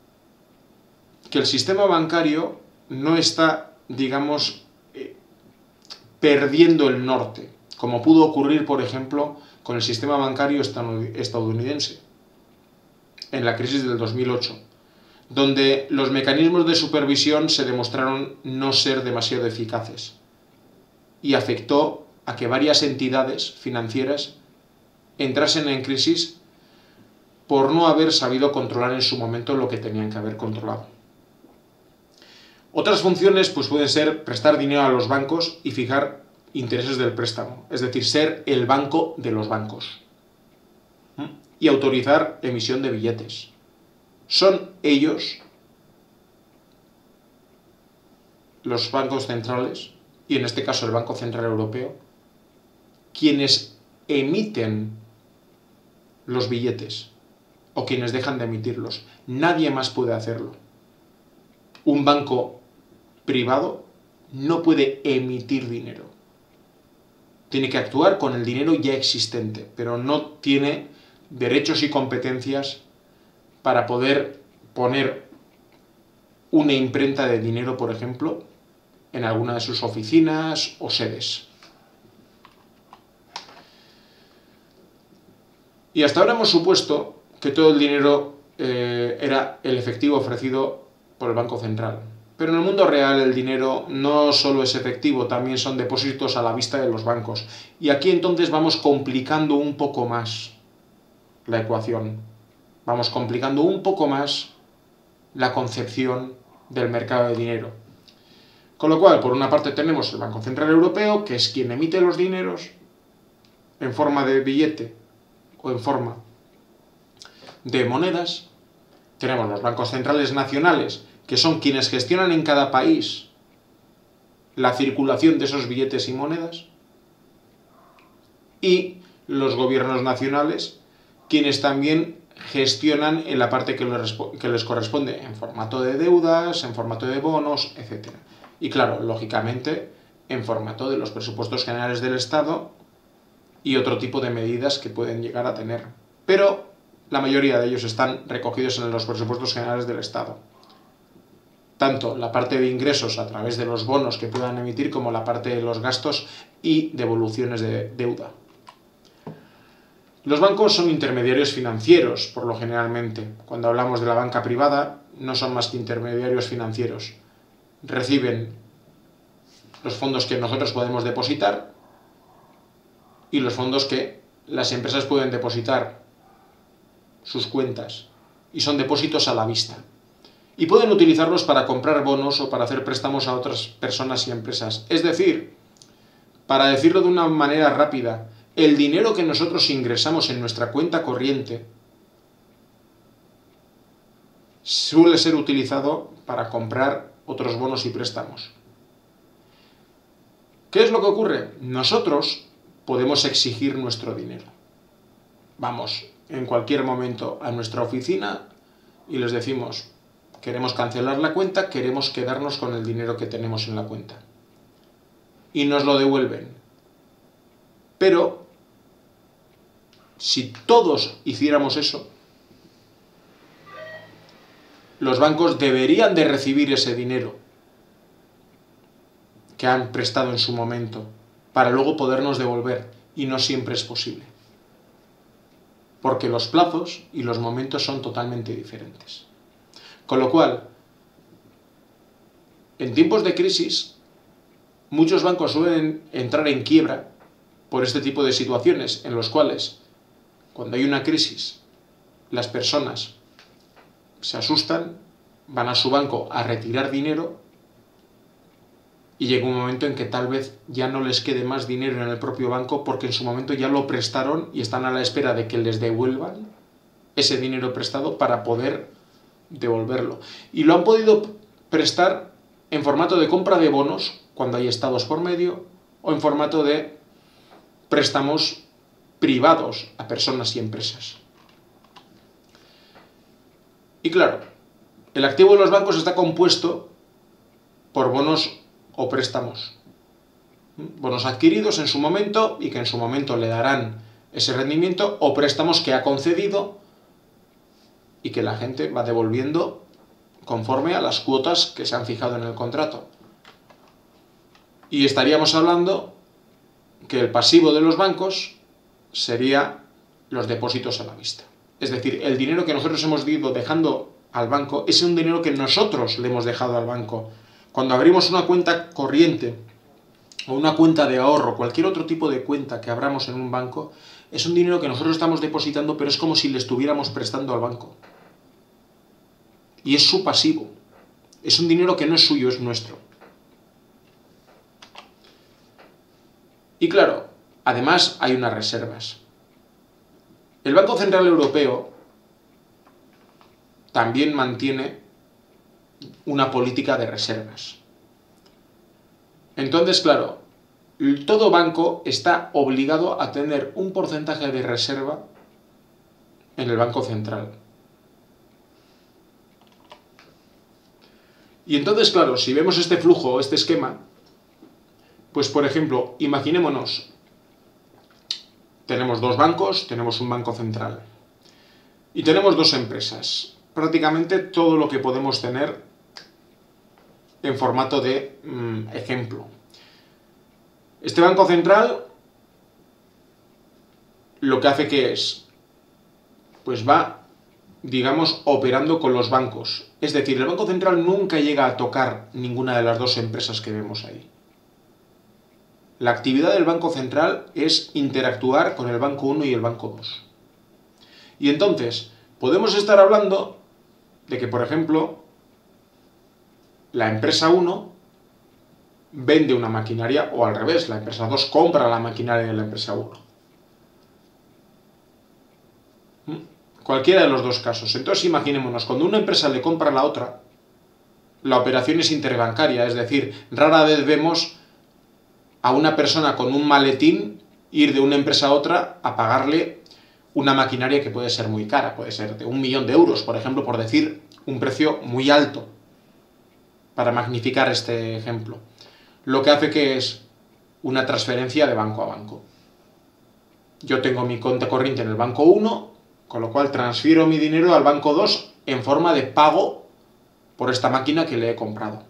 que el sistema bancario no está, digamos, perdiendo el norte, como pudo ocurrir, por ejemplo, con el sistema bancario estadounidense en la crisis del 2008, donde los mecanismos de supervisión se demostraron no ser demasiado eficaces y afectó a que varias entidades financieras entrasen en crisis por no haber sabido controlar en su momento lo que tenían que haber controlado. Otras funciones pues, pueden ser prestar dinero a los bancos y fijar intereses del préstamo, es decir, ser el banco de los bancos y autorizar emisión de billetes. Son ellos, los bancos centrales, y en este caso el Banco Central Europeo, quienes emiten los billetes o quienes dejan de emitirlos. Nadie más puede hacerlo. Un banco privado no puede emitir dinero. Tiene que actuar con el dinero ya existente, pero no tiene derechos y competencias para poder poner una imprenta de dinero, por ejemplo, en alguna de sus oficinas o sedes. Y hasta ahora hemos supuesto que todo el dinero era el efectivo ofrecido por el Banco Central. Pero en el mundo real el dinero no solo es efectivo, también son depósitos a la vista de los bancos. Y aquí entonces vamos complicando un poco más la ecuación. Vamos complicando un poco más la concepción del mercado de dinero. Con lo cual, por una parte tenemos el Banco Central Europeo, que es quien emite los dineros en forma de billete o en forma de monedas. Tenemos los bancos centrales nacionales, que son quienes gestionan en cada país la circulación de esos billetes y monedas. Y los gobiernos nacionales, quienes también gestionan en la parte que les corresponde, en formato de deudas, en formato de bonos, etc. Y claro, lógicamente, en formato de los presupuestos generales del Estado y otro tipo de medidas que pueden llegar a tener. Pero la mayoría de ellos están recogidos en los presupuestos generales del Estado. Tanto la parte de ingresos a través de los bonos que puedan emitir como la parte de los gastos y devoluciones de deuda. Los bancos son intermediarios financieros, por lo generalmente. Cuando hablamos de la banca privada, no son más que intermediarios financieros. Reciben los fondos que nosotros podemos depositar y los fondos que las empresas pueden depositar, sus cuentas, y son depósitos a la vista. Y pueden utilizarlos para comprar bonos o para hacer préstamos a otras personas y empresas. Es decir, para decirlo de una manera rápida, el dinero que nosotros ingresamos en nuestra cuenta corriente suele ser utilizado para comprar otros bonos y préstamos. ¿Qué es lo que ocurre? Nosotros podemos exigir nuestro dinero. Vamos en cualquier momento a nuestra oficina y les decimos: queremos cancelar la cuenta, queremos quedarnos con el dinero que tenemos en la cuenta. Y nos lo devuelven. Pero, si todos hiciéramos eso, los bancos deberían de recibir ese dinero que han prestado en su momento, para luego podernos devolver, y no siempre es posible. Porque los plazos y los momentos son totalmente diferentes. Con lo cual, en tiempos de crisis, muchos bancos suelen entrar en quiebra por este tipo de situaciones en los cuales, cuando hay una crisis, las personas se asustan, van a su banco a retirar dinero y llega un momento en que tal vez ya no les quede más dinero en el propio banco porque en su momento ya lo prestaron y están a la espera de que les devuelvan ese dinero prestado para poder devolverlo. Y lo han podido prestar en formato de compra de bonos cuando hay estados por medio o en formato de préstamos privados a personas y empresas. Y claro, el activo de los bancos está compuesto por bonos o préstamos. Bonos adquiridos en su momento y que en su momento le darán ese rendimiento, o préstamos que ha concedido y que la gente va devolviendo conforme a las cuotas que se han fijado en el contrato. Y estaríamos hablando que el pasivo de los bancos sería los depósitos a la vista. Es decir, el dinero que nosotros hemos ido dejando al banco es un dinero que nosotros le hemos dejado al banco. Cuando abrimos una cuenta corriente o una cuenta de ahorro, cualquier otro tipo de cuenta que abramos en un banco, es un dinero que nosotros estamos depositando, pero es como si le estuviéramos prestando al banco. Y es su pasivo. Es un dinero que no es suyo, es nuestro. Y claro, además hay unas reservas. El Banco Central Europeo también mantiene una política de reservas. Entonces, claro, todo banco está obligado a tener un porcentaje de reserva en el Banco Central. Y entonces, claro, si vemos este flujo, este esquema, pues por ejemplo, imaginémonos, tenemos dos bancos, tenemos un banco central y tenemos dos empresas. Prácticamente todo lo que podemos tener en formato de ejemplo. Este banco central lo que hace que es, pues va, digamos, operando con los bancos. Es decir, el Banco Central nunca llega a tocar ninguna de las dos empresas que vemos ahí. La actividad del Banco Central es interactuar con el Banco 1 y el Banco 2. Y entonces, podemos estar hablando de que, por ejemplo, la empresa 1 vende una maquinaria, o al revés, la empresa 2 compra la maquinaria de la empresa 1. Cualquiera de los dos casos. Entonces imaginémonos, cuando una empresa le compra a la otra, la operación es interbancaria, es decir, rara vez vemos a una persona con un maletín ir de una empresa a otra a pagarle una maquinaria que puede ser muy cara, puede ser de 1 millón de euros, por ejemplo, por decir un precio muy alto, para magnificar este ejemplo. Lo que hace que es una transferencia de banco a banco. Yo tengo mi cuenta corriente en el banco 1, con lo cual transfiero mi dinero al banco 2 en forma de pago por esta máquina que le he comprado.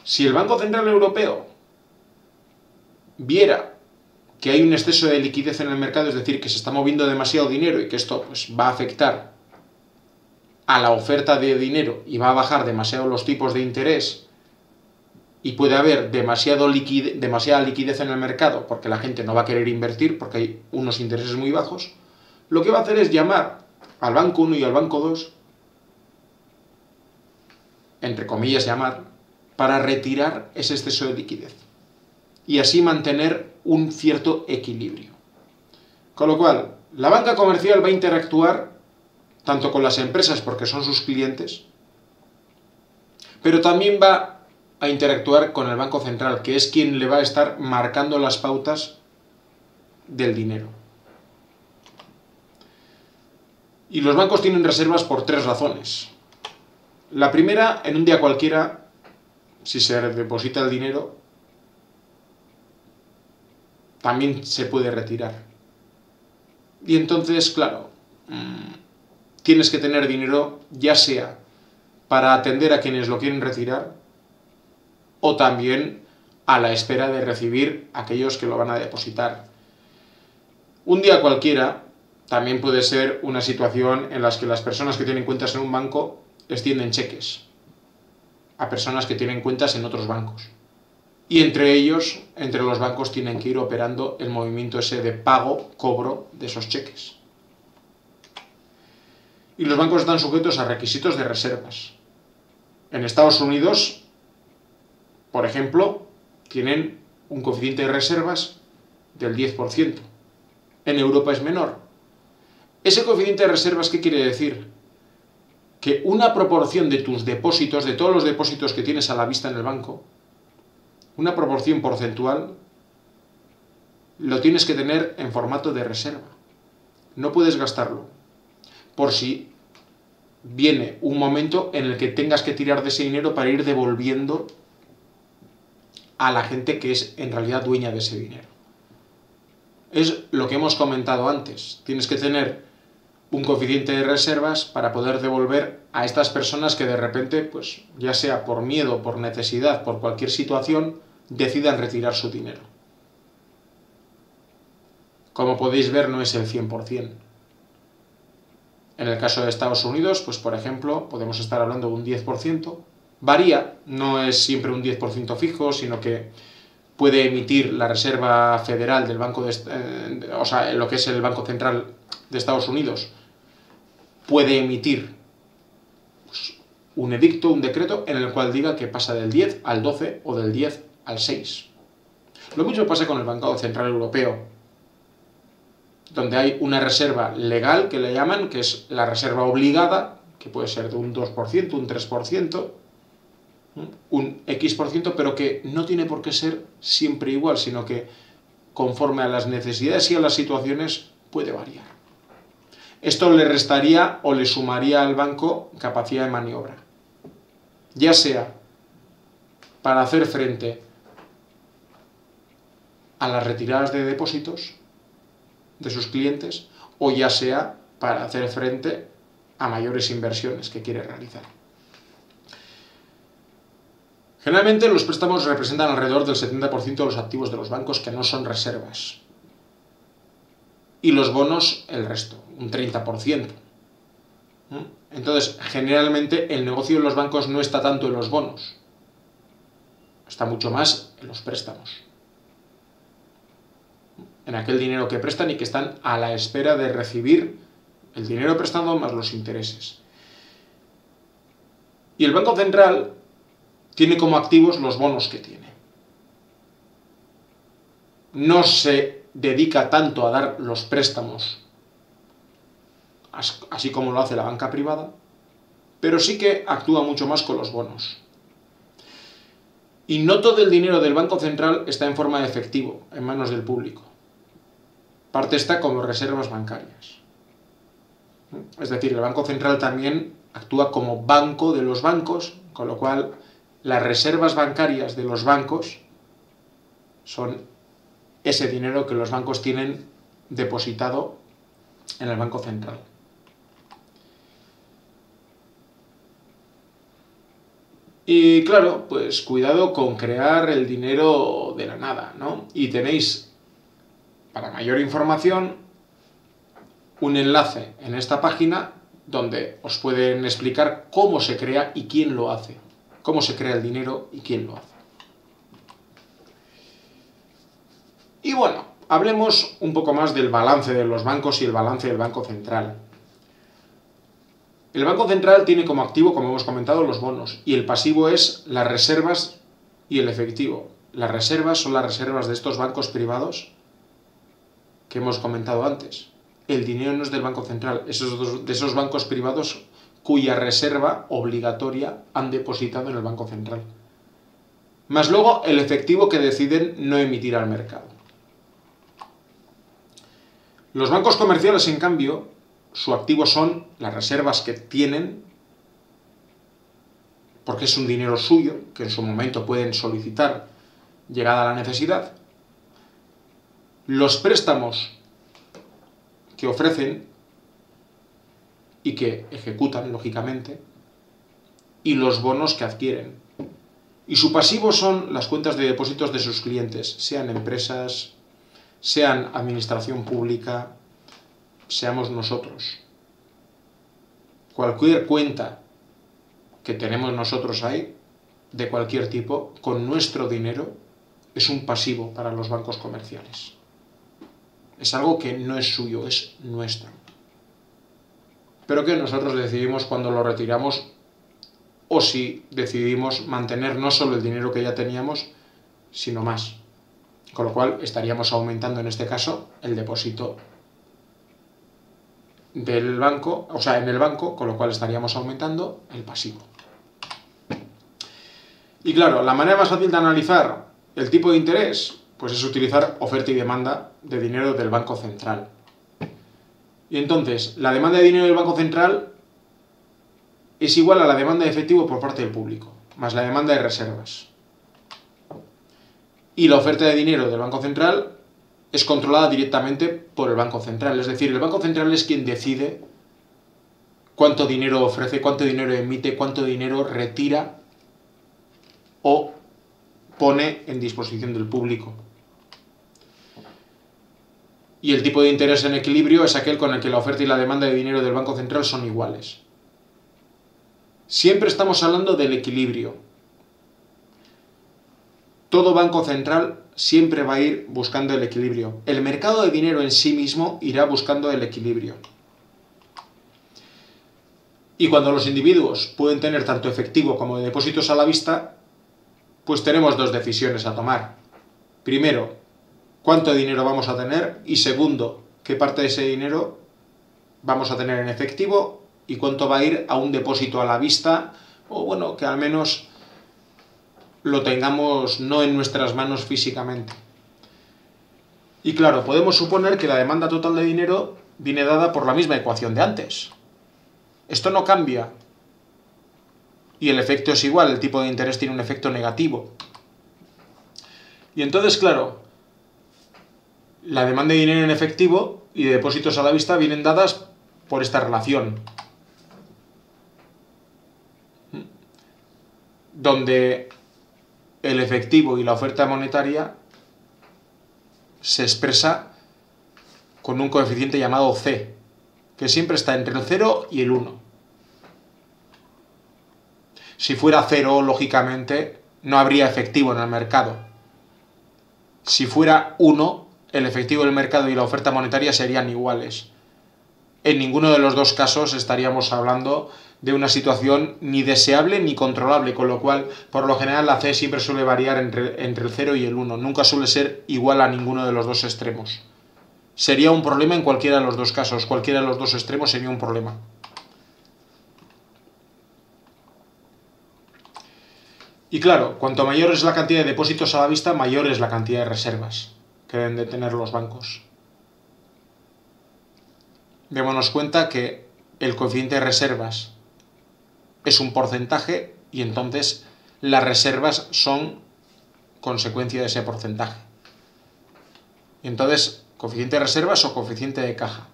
Si el Banco Central Europeo viera que hay un exceso de liquidez en el mercado, es decir, que se está moviendo demasiado dinero y que esto pues, va a afectar a la oferta de dinero y va a bajar demasiado los tipos de interés y puede haber demasiada liquidez en el mercado porque la gente no va a querer invertir porque hay unos intereses muy bajos, lo que va a hacer es llamar al Banco 1 y al Banco 2, entre comillas llamar, para retirar ese exceso de liquidez y así mantener un cierto equilibrio. Con lo cual, la banca comercial va a interactuar tanto con las empresas porque son sus clientes, pero también va a interactuar con el Banco Central, que es quien le va a estar marcando las pautas del dinero. Y los bancos tienen reservas por 3 razones. La primera, en un día cualquiera, si se deposita el dinero, también se puede retirar. Y entonces, claro, tienes que tener dinero ya sea para atender a quienes lo quieren retirar o también a la espera de recibir a aquellos que lo van a depositar. Un día cualquiera también puede ser una situación en la que las personas que tienen cuentas en un banco extienden cheques a personas que tienen cuentas en otros bancos. Y entre ellos, entre los bancos, tienen que ir operando el movimiento ese de pago, cobro de esos cheques. Y los bancos están sujetos a requisitos de reservas. En Estados Unidos, por ejemplo, tienen un coeficiente de reservas del 10%. En Europa es menor. Ese coeficiente de reservas, ¿qué quiere decir? Que una proporción de tus depósitos, de todos los depósitos que tienes a la vista en el banco, una proporción porcentual, lo tienes que tener en formato de reserva. No puedes gastarlo, por si viene un momento en el que tengas que tirar de ese dinero para ir devolviendo a la gente que es en realidad dueña de ese dinero. Es lo que hemos comentado antes. Tienes que tener un coeficiente de reservas para poder devolver a estas personas que de repente, pues ya sea por miedo, por necesidad, por cualquier situación, decidan retirar su dinero. Como podéis ver, no es el 100%. En el caso de Estados Unidos, pues por ejemplo, podemos estar hablando de un 10%. Varía, no es siempre un 10% fijo, sino que puede emitir la Reserva Federal del Banco o sea, lo que es el Banco Central de Estados Unidos, puede emitir pues, un edicto, un decreto, en el cual diga que pasa del 10 al 12 o del 10 al 6. Lo mismo pasa con el Banco Central Europeo, donde hay una reserva legal, que le llaman, que es la reserva obligada, que puede ser de un 2%, un 3%, un X%, pero que no tiene por qué ser siempre igual, sino que conforme a las necesidades y a las situaciones puede variar. Esto le restaría o le sumaría al banco capacidad de maniobra, ya sea para hacer frente a las retiradas de depósitos de sus clientes, o ya sea para hacer frente a mayores inversiones que quiere realizar. Generalmente los préstamos representan alrededor del 70% de los activos de los bancos que no son reservas, y los bonos el resto, un 30%. Entonces, generalmente el negocio de los bancos no está tanto en los bonos, está mucho más en los préstamos, en aquel dinero que prestan y que están a la espera de recibir el dinero prestado más los intereses. Y el Banco Central tiene como activos los bonos que tiene. No se dedica tanto a dar los préstamos, así como lo hace la banca privada, pero sí que actúa mucho más con los bonos. Y no todo el dinero del Banco Central está en forma de efectivo, en manos del público. Parte está como reservas bancarias. Es decir, el Banco Central también actúa como banco de los bancos, con lo cual las reservas bancarias de los bancos son ese dinero que los bancos tienen depositado en el Banco Central. Y claro, pues cuidado con crear el dinero de la nada, ¿no? Y tenéis, para mayor información, un enlace en esta página donde os pueden explicar cómo se crea y quién lo hace. Cómo se crea el dinero y quién lo hace. Y bueno, hablemos un poco más del balance de los bancos y el balance del Banco Central. El Banco Central tiene como activo, como hemos comentado, los bonos, y el pasivo es las reservas y el efectivo. Las reservas son las reservas de estos bancos privados que hemos comentado antes. El dinero no es del Banco Central, de esos bancos privados cuya reserva obligatoria han depositado en el Banco Central. Más luego el efectivo que deciden no emitir al mercado. Los bancos comerciales, en cambio, su activo son las reservas que tienen, porque es un dinero suyo, que en su momento pueden solicitar llegada la necesidad. Los préstamos que ofrecen y que ejecutan, lógicamente, y los bonos que adquieren. Y su pasivo son las cuentas de depósitos de sus clientes, sean empresas, sean administración pública, seamos nosotros. Cualquier cuenta que tenemos nosotros ahí, de cualquier tipo, con nuestro dinero, es un pasivo para los bancos comerciales. Es algo que no es suyo, es nuestro. Pero que nosotros decidimos cuando lo retiramos, o si decidimos mantener no solo el dinero que ya teníamos, sino más. Con lo cual estaríamos aumentando en este caso el depósito del banco, o sea, en el banco, con lo cual estaríamos aumentando el pasivo. Y claro, la manera más fácil de analizar el tipo de interés, pues es utilizar oferta y demanda de dinero del Banco Central. Y entonces, la demanda de dinero del Banco Central es igual a la demanda de efectivo por parte del público, más la demanda de reservas. Y la oferta de dinero del Banco Central es controlada directamente por el Banco Central. Es decir, el Banco Central es quien decide cuánto dinero ofrece, cuánto dinero emite, cuánto dinero retira o pone en disposición del público. Y el tipo de interés en equilibrio es aquel con el que la oferta y la demanda de dinero del Banco Central son iguales. Siempre estamos hablando del equilibrio. Todo banco central siempre va a ir buscando el equilibrio. El mercado de dinero en sí mismo irá buscando el equilibrio. Y cuando los individuos pueden tener tanto efectivo como depósitos a la vista, pues tenemos dos decisiones a tomar. Primero, cuánto dinero vamos a tener, y segundo, qué parte de ese dinero vamos a tener en efectivo y cuánto va a ir a un depósito a la vista, o bueno, que al menos lo tengamos no en nuestras manos físicamente. Y claro, podemos suponer que la demanda total de dinero viene dada por la misma ecuación de antes. Esto no cambia. Y el efecto es igual, el tipo de interés tiene un efecto negativo. Y entonces, claro, la demanda de dinero en efectivo y de depósitos a la vista vienen dadas por esta relación, donde el efectivo y la oferta monetaria se expresa con un coeficiente llamado C, que siempre está entre el 0 y el 1. Si fuera 0, lógicamente, no habría efectivo en el mercado. Si fuera 1, el efectivo del mercado y la oferta monetaria serían iguales. En ninguno de los dos casos estaríamos hablando de una situación ni deseable ni controlable, con lo cual, por lo general, la C siempre suele variar entre el 0 y el 1. Nunca suele ser igual a ninguno de los dos extremos. Sería un problema en cualquiera de los dos casos. Cualquiera de los dos extremos sería un problema. Y claro, cuanto mayor es la cantidad de depósitos a la vista, mayor es la cantidad de reservas que deben de tener los bancos. Démonos cuenta que el coeficiente de reservas es un porcentaje y entonces las reservas son consecuencia de ese porcentaje. Y entonces, coeficiente de reservas o coeficiente de caja.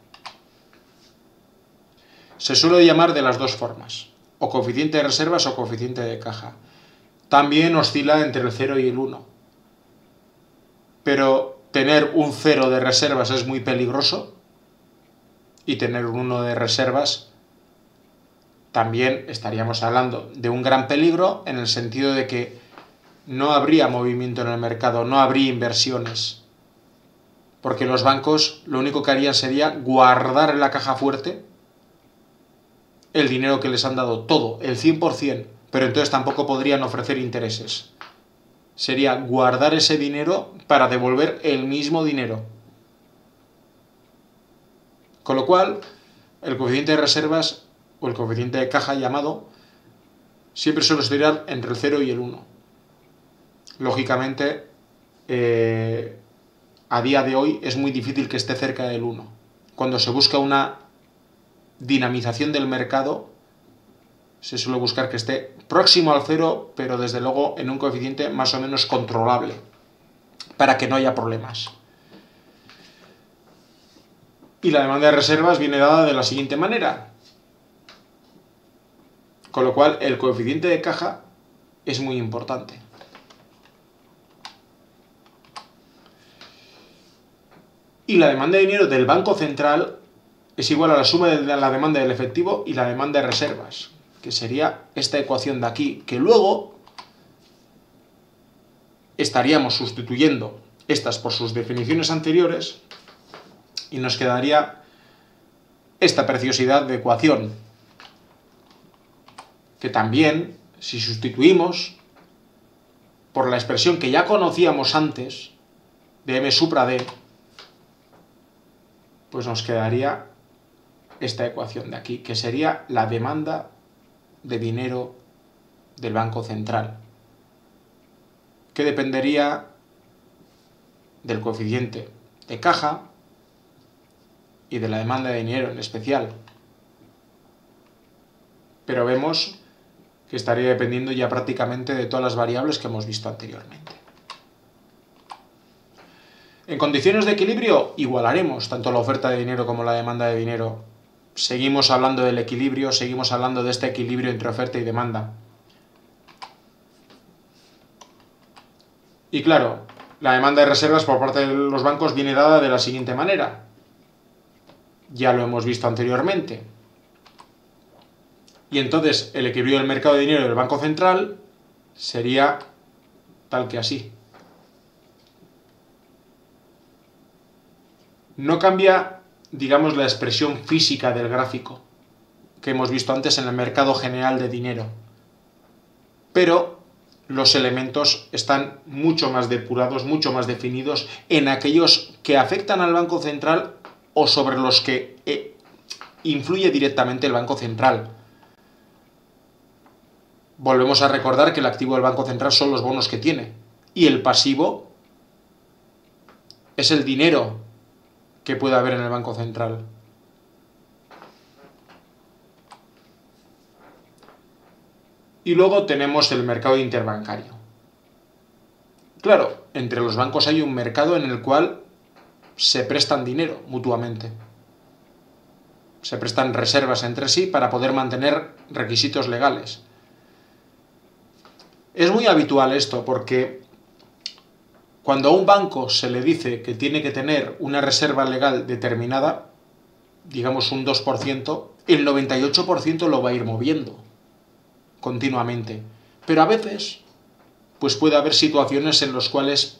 Se suele llamar de las dos formas, o coeficiente de reservas o coeficiente de caja. También oscila entre el 0 y el 1. Pero tener un 0 de reservas es muy peligroso y tener un 1 de reservas también estaríamos hablando de un gran peligro, en el sentido de que no habría movimiento en el mercado, no habría inversiones, porque los bancos lo único que harían sería guardar en la caja fuerte el dinero que les han dado, todo, el 100%, pero entonces tampoco podrían ofrecer intereses. Sería guardar ese dinero para devolver el mismo dinero. Con lo cual, el coeficiente de reservas o el coeficiente de caja llamado siempre suele oscilar entre el 0 y el 1. Lógicamente, a día de hoy es muy difícil que esté cerca del 1. Cuando se busca una dinamización del mercado, se suele buscar que esté próximo al 0, pero desde luego en un coeficiente más o menos controlable, para que no haya problemas. Y la demanda de reservas viene dada de la siguiente manera. Con lo cual, el coeficiente de caja es muy importante. Y la demanda de dinero del Banco Central es igual a la suma de la demanda del efectivo y la demanda de reservas, que sería esta ecuación de aquí, que luego estaríamos sustituyendo estas por sus definiciones anteriores y nos quedaría esta preciosidad de ecuación, que también, si sustituimos por la expresión que ya conocíamos antes, de M supra D, pues nos quedaría esta ecuación de aquí, que sería la demanda de dinero del Banco Central, que dependería del coeficiente de caja y de la demanda de dinero en especial. Pero vemos que estaría dependiendo ya prácticamente de todas las variables que hemos visto anteriormente. En condiciones de equilibrio igualaremos tanto la oferta de dinero como la demanda de dinero seguimos hablando del equilibrio, seguimos hablando de este equilibrio entre oferta y demanda. Y claro, la demanda de reservas por parte de los bancos viene dada de la siguiente manera. Ya lo hemos visto anteriormente. Y entonces el equilibrio del mercado de dinero del Banco Central sería tal que así. No cambia, digamos, la expresión física del gráfico que hemos visto antes en el mercado general de dinero, pero los elementos están mucho más depurados, mucho más definidos en aquellos que afectan al Banco Central o sobre los que influye directamente el Banco Central. Volvemos a recordar que el activo del Banco Central son los bonos que tiene y el pasivo es el dinero que puede haber en el Banco Central. Y luego tenemos el mercado interbancario. Claro, entre los bancos hay un mercado en el cual se prestan dinero mutuamente. Se prestan reservas entre sí para poder mantener requisitos legales. Es muy habitual esto porque cuando a un banco se le dice que tiene que tener una reserva legal determinada, digamos un 2%, el 98% lo va a ir moviendo continuamente. Pero a veces, pues puede haber situaciones en las cuales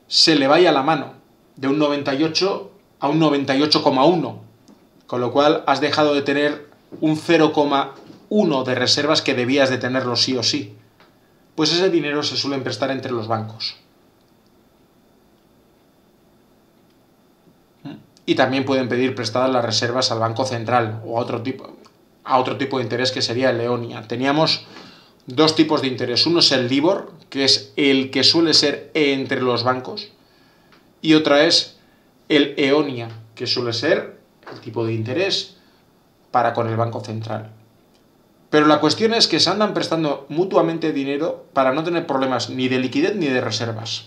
se le vaya la mano de un 98 a un 98,1, con lo cual has dejado de tener un 0,1 de reservas que debías de tenerlo sí o sí. Pues ese dinero se suele prestar entre los bancos. Y también pueden pedir prestadas las reservas al Banco Central o a otro tipo de interés que sería el EONIA. Teníamos dos tipos de interés. Uno es el LIBOR, que es el que suele ser entre los bancos, y otra es el EONIA, que suele ser el tipo de interés para con el Banco Central. Pero la cuestión es que se andan prestando mutuamente dinero para no tener problemas ni de liquidez ni de reservas.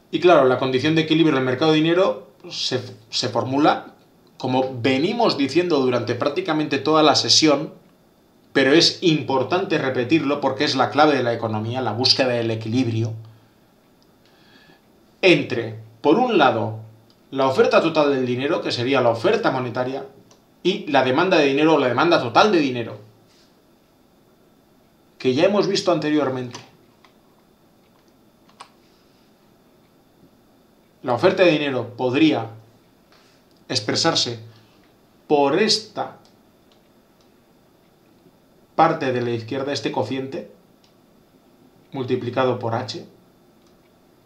Y claro, la condición de equilibrio del mercado de dinero se formula, como venimos diciendo durante prácticamente toda la sesión, pero es importante repetirlo porque es la clave de la economía, la búsqueda del equilibrio, entre, por un lado, la oferta total del dinero, que sería la oferta monetaria, y la demanda de dinero o la demanda total de dinero, que ya hemos visto anteriormente. La oferta de dinero podría expresarse por esta parte de la izquierda, este cociente, multiplicado por H,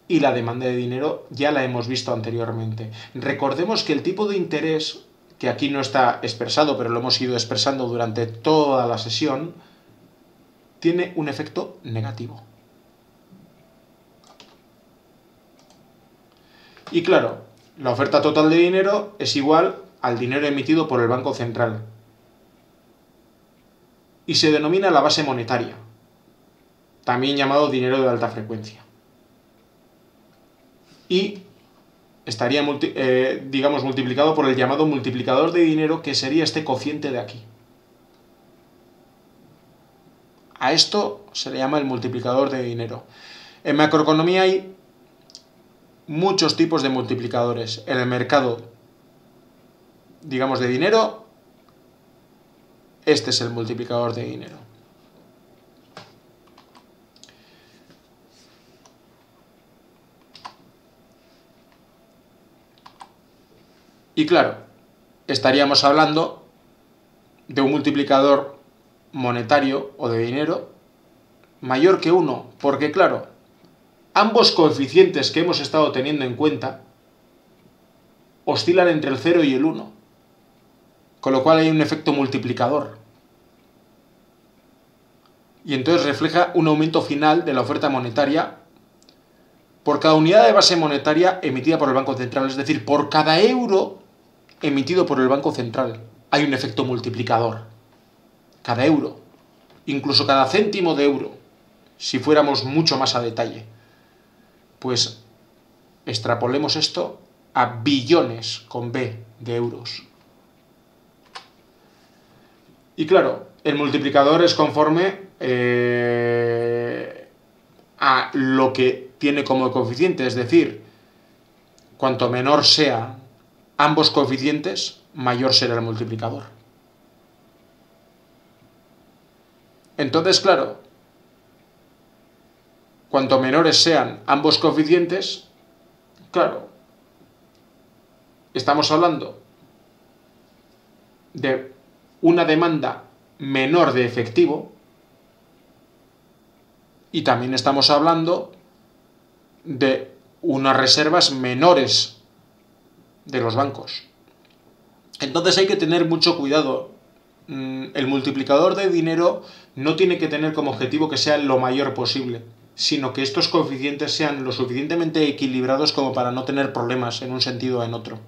y la demanda de dinero ya la hemos visto anteriormente. Recordemos que el tipo de interés, que aquí no está expresado, pero lo hemos ido expresando durante toda la sesión, tiene un efecto negativo. Y claro, la oferta total de dinero es igual al dinero emitido por el Banco Central. Y se denomina la base monetaria, también llamado dinero de alta frecuencia. Y estaría, digamos, multiplicado por el llamado multiplicador de dinero, que sería este cociente de aquí. A esto se le llama el multiplicador de dinero. En macroeconomía hay muchos tipos de multiplicadores. En el mercado, digamos, de dinero, este es el multiplicador de dinero. Y claro, estaríamos hablando de un multiplicador monetario o de dinero mayor que 1, porque claro, ambos coeficientes que hemos estado teniendo en cuenta oscilan entre el 0 y el 1, con lo cual hay un efecto multiplicador. Y entonces refleja un aumento final de la oferta monetaria por cada unidad de base monetaria emitida por el Banco Central, es decir, por cada euro emitido por el Banco Central hay un efecto multiplicador. Cada euro, incluso cada céntimo de euro, si fuéramos mucho más a detalle. Pues extrapolemos esto a billones con B de euros. Y claro, el multiplicador es conforme a lo que tiene como coeficiente, es decir, cuanto menor sean ambos coeficientes, mayor será el multiplicador. Entonces, claro, cuanto menores sean ambos coeficientes, claro, estamos hablando de una demanda menor de efectivo y también estamos hablando de unas reservas menores de los bancos. Entonces hay que tener mucho cuidado. El multiplicador de dinero no tiene que tener como objetivo que sea lo mayor posible, sino que estos coeficientes sean lo suficientemente equilibrados como para no tener problemas en un sentido o en otro.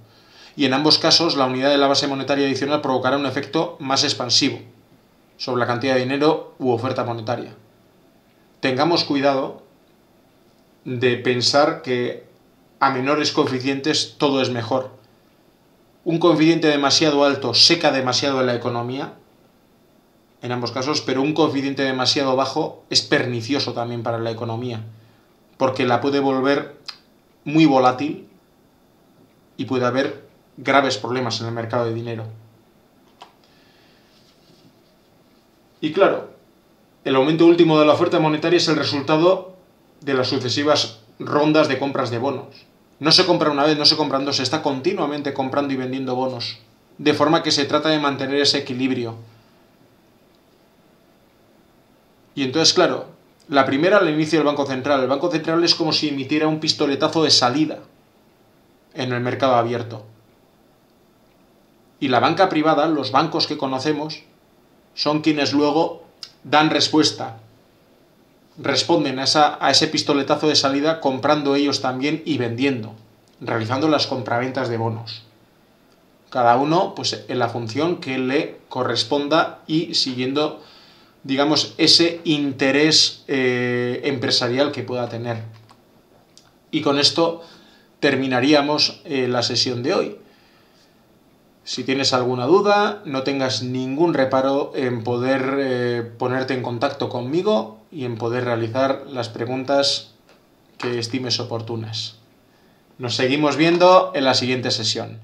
Y en ambos casos la unidad de la base monetaria adicional provocará un efecto más expansivo sobre la cantidad de dinero u oferta monetaria. Tengamos cuidado de pensar que a menores coeficientes todo es mejor. Un coeficiente demasiado alto seca demasiado la economía, en ambos casos, pero un coeficiente demasiado bajo es pernicioso también para la economía, porque la puede volver muy volátil y puede haber graves problemas en el mercado de dinero. Y claro, el aumento último de la oferta monetaria es el resultado de las sucesivas rondas de compras de bonos. No se compra una vez, no se compran dos, se está continuamente comprando y vendiendo bonos, de forma que se trata de mantener ese equilibrio. Y entonces, claro, la primera al inicio del Banco Central. El Banco Central es como si emitiera un pistoletazo de salida en el mercado abierto. Y la banca privada, los bancos que conocemos, son quienes luego dan respuesta, responden a ese pistoletazo de salida comprando ellos también y vendiendo, realizando las compraventas de bonos. Cada uno pues en la función que le corresponda y siguiendo, digamos, ese interés empresarial que pueda tener. Y con esto terminaríamos la sesión de hoy. Si tienes alguna duda, no tengas ningún reparo en poder ponerte en contacto conmigo y en poder realizar las preguntas que estimes oportunas. Nos seguimos viendo en la siguiente sesión.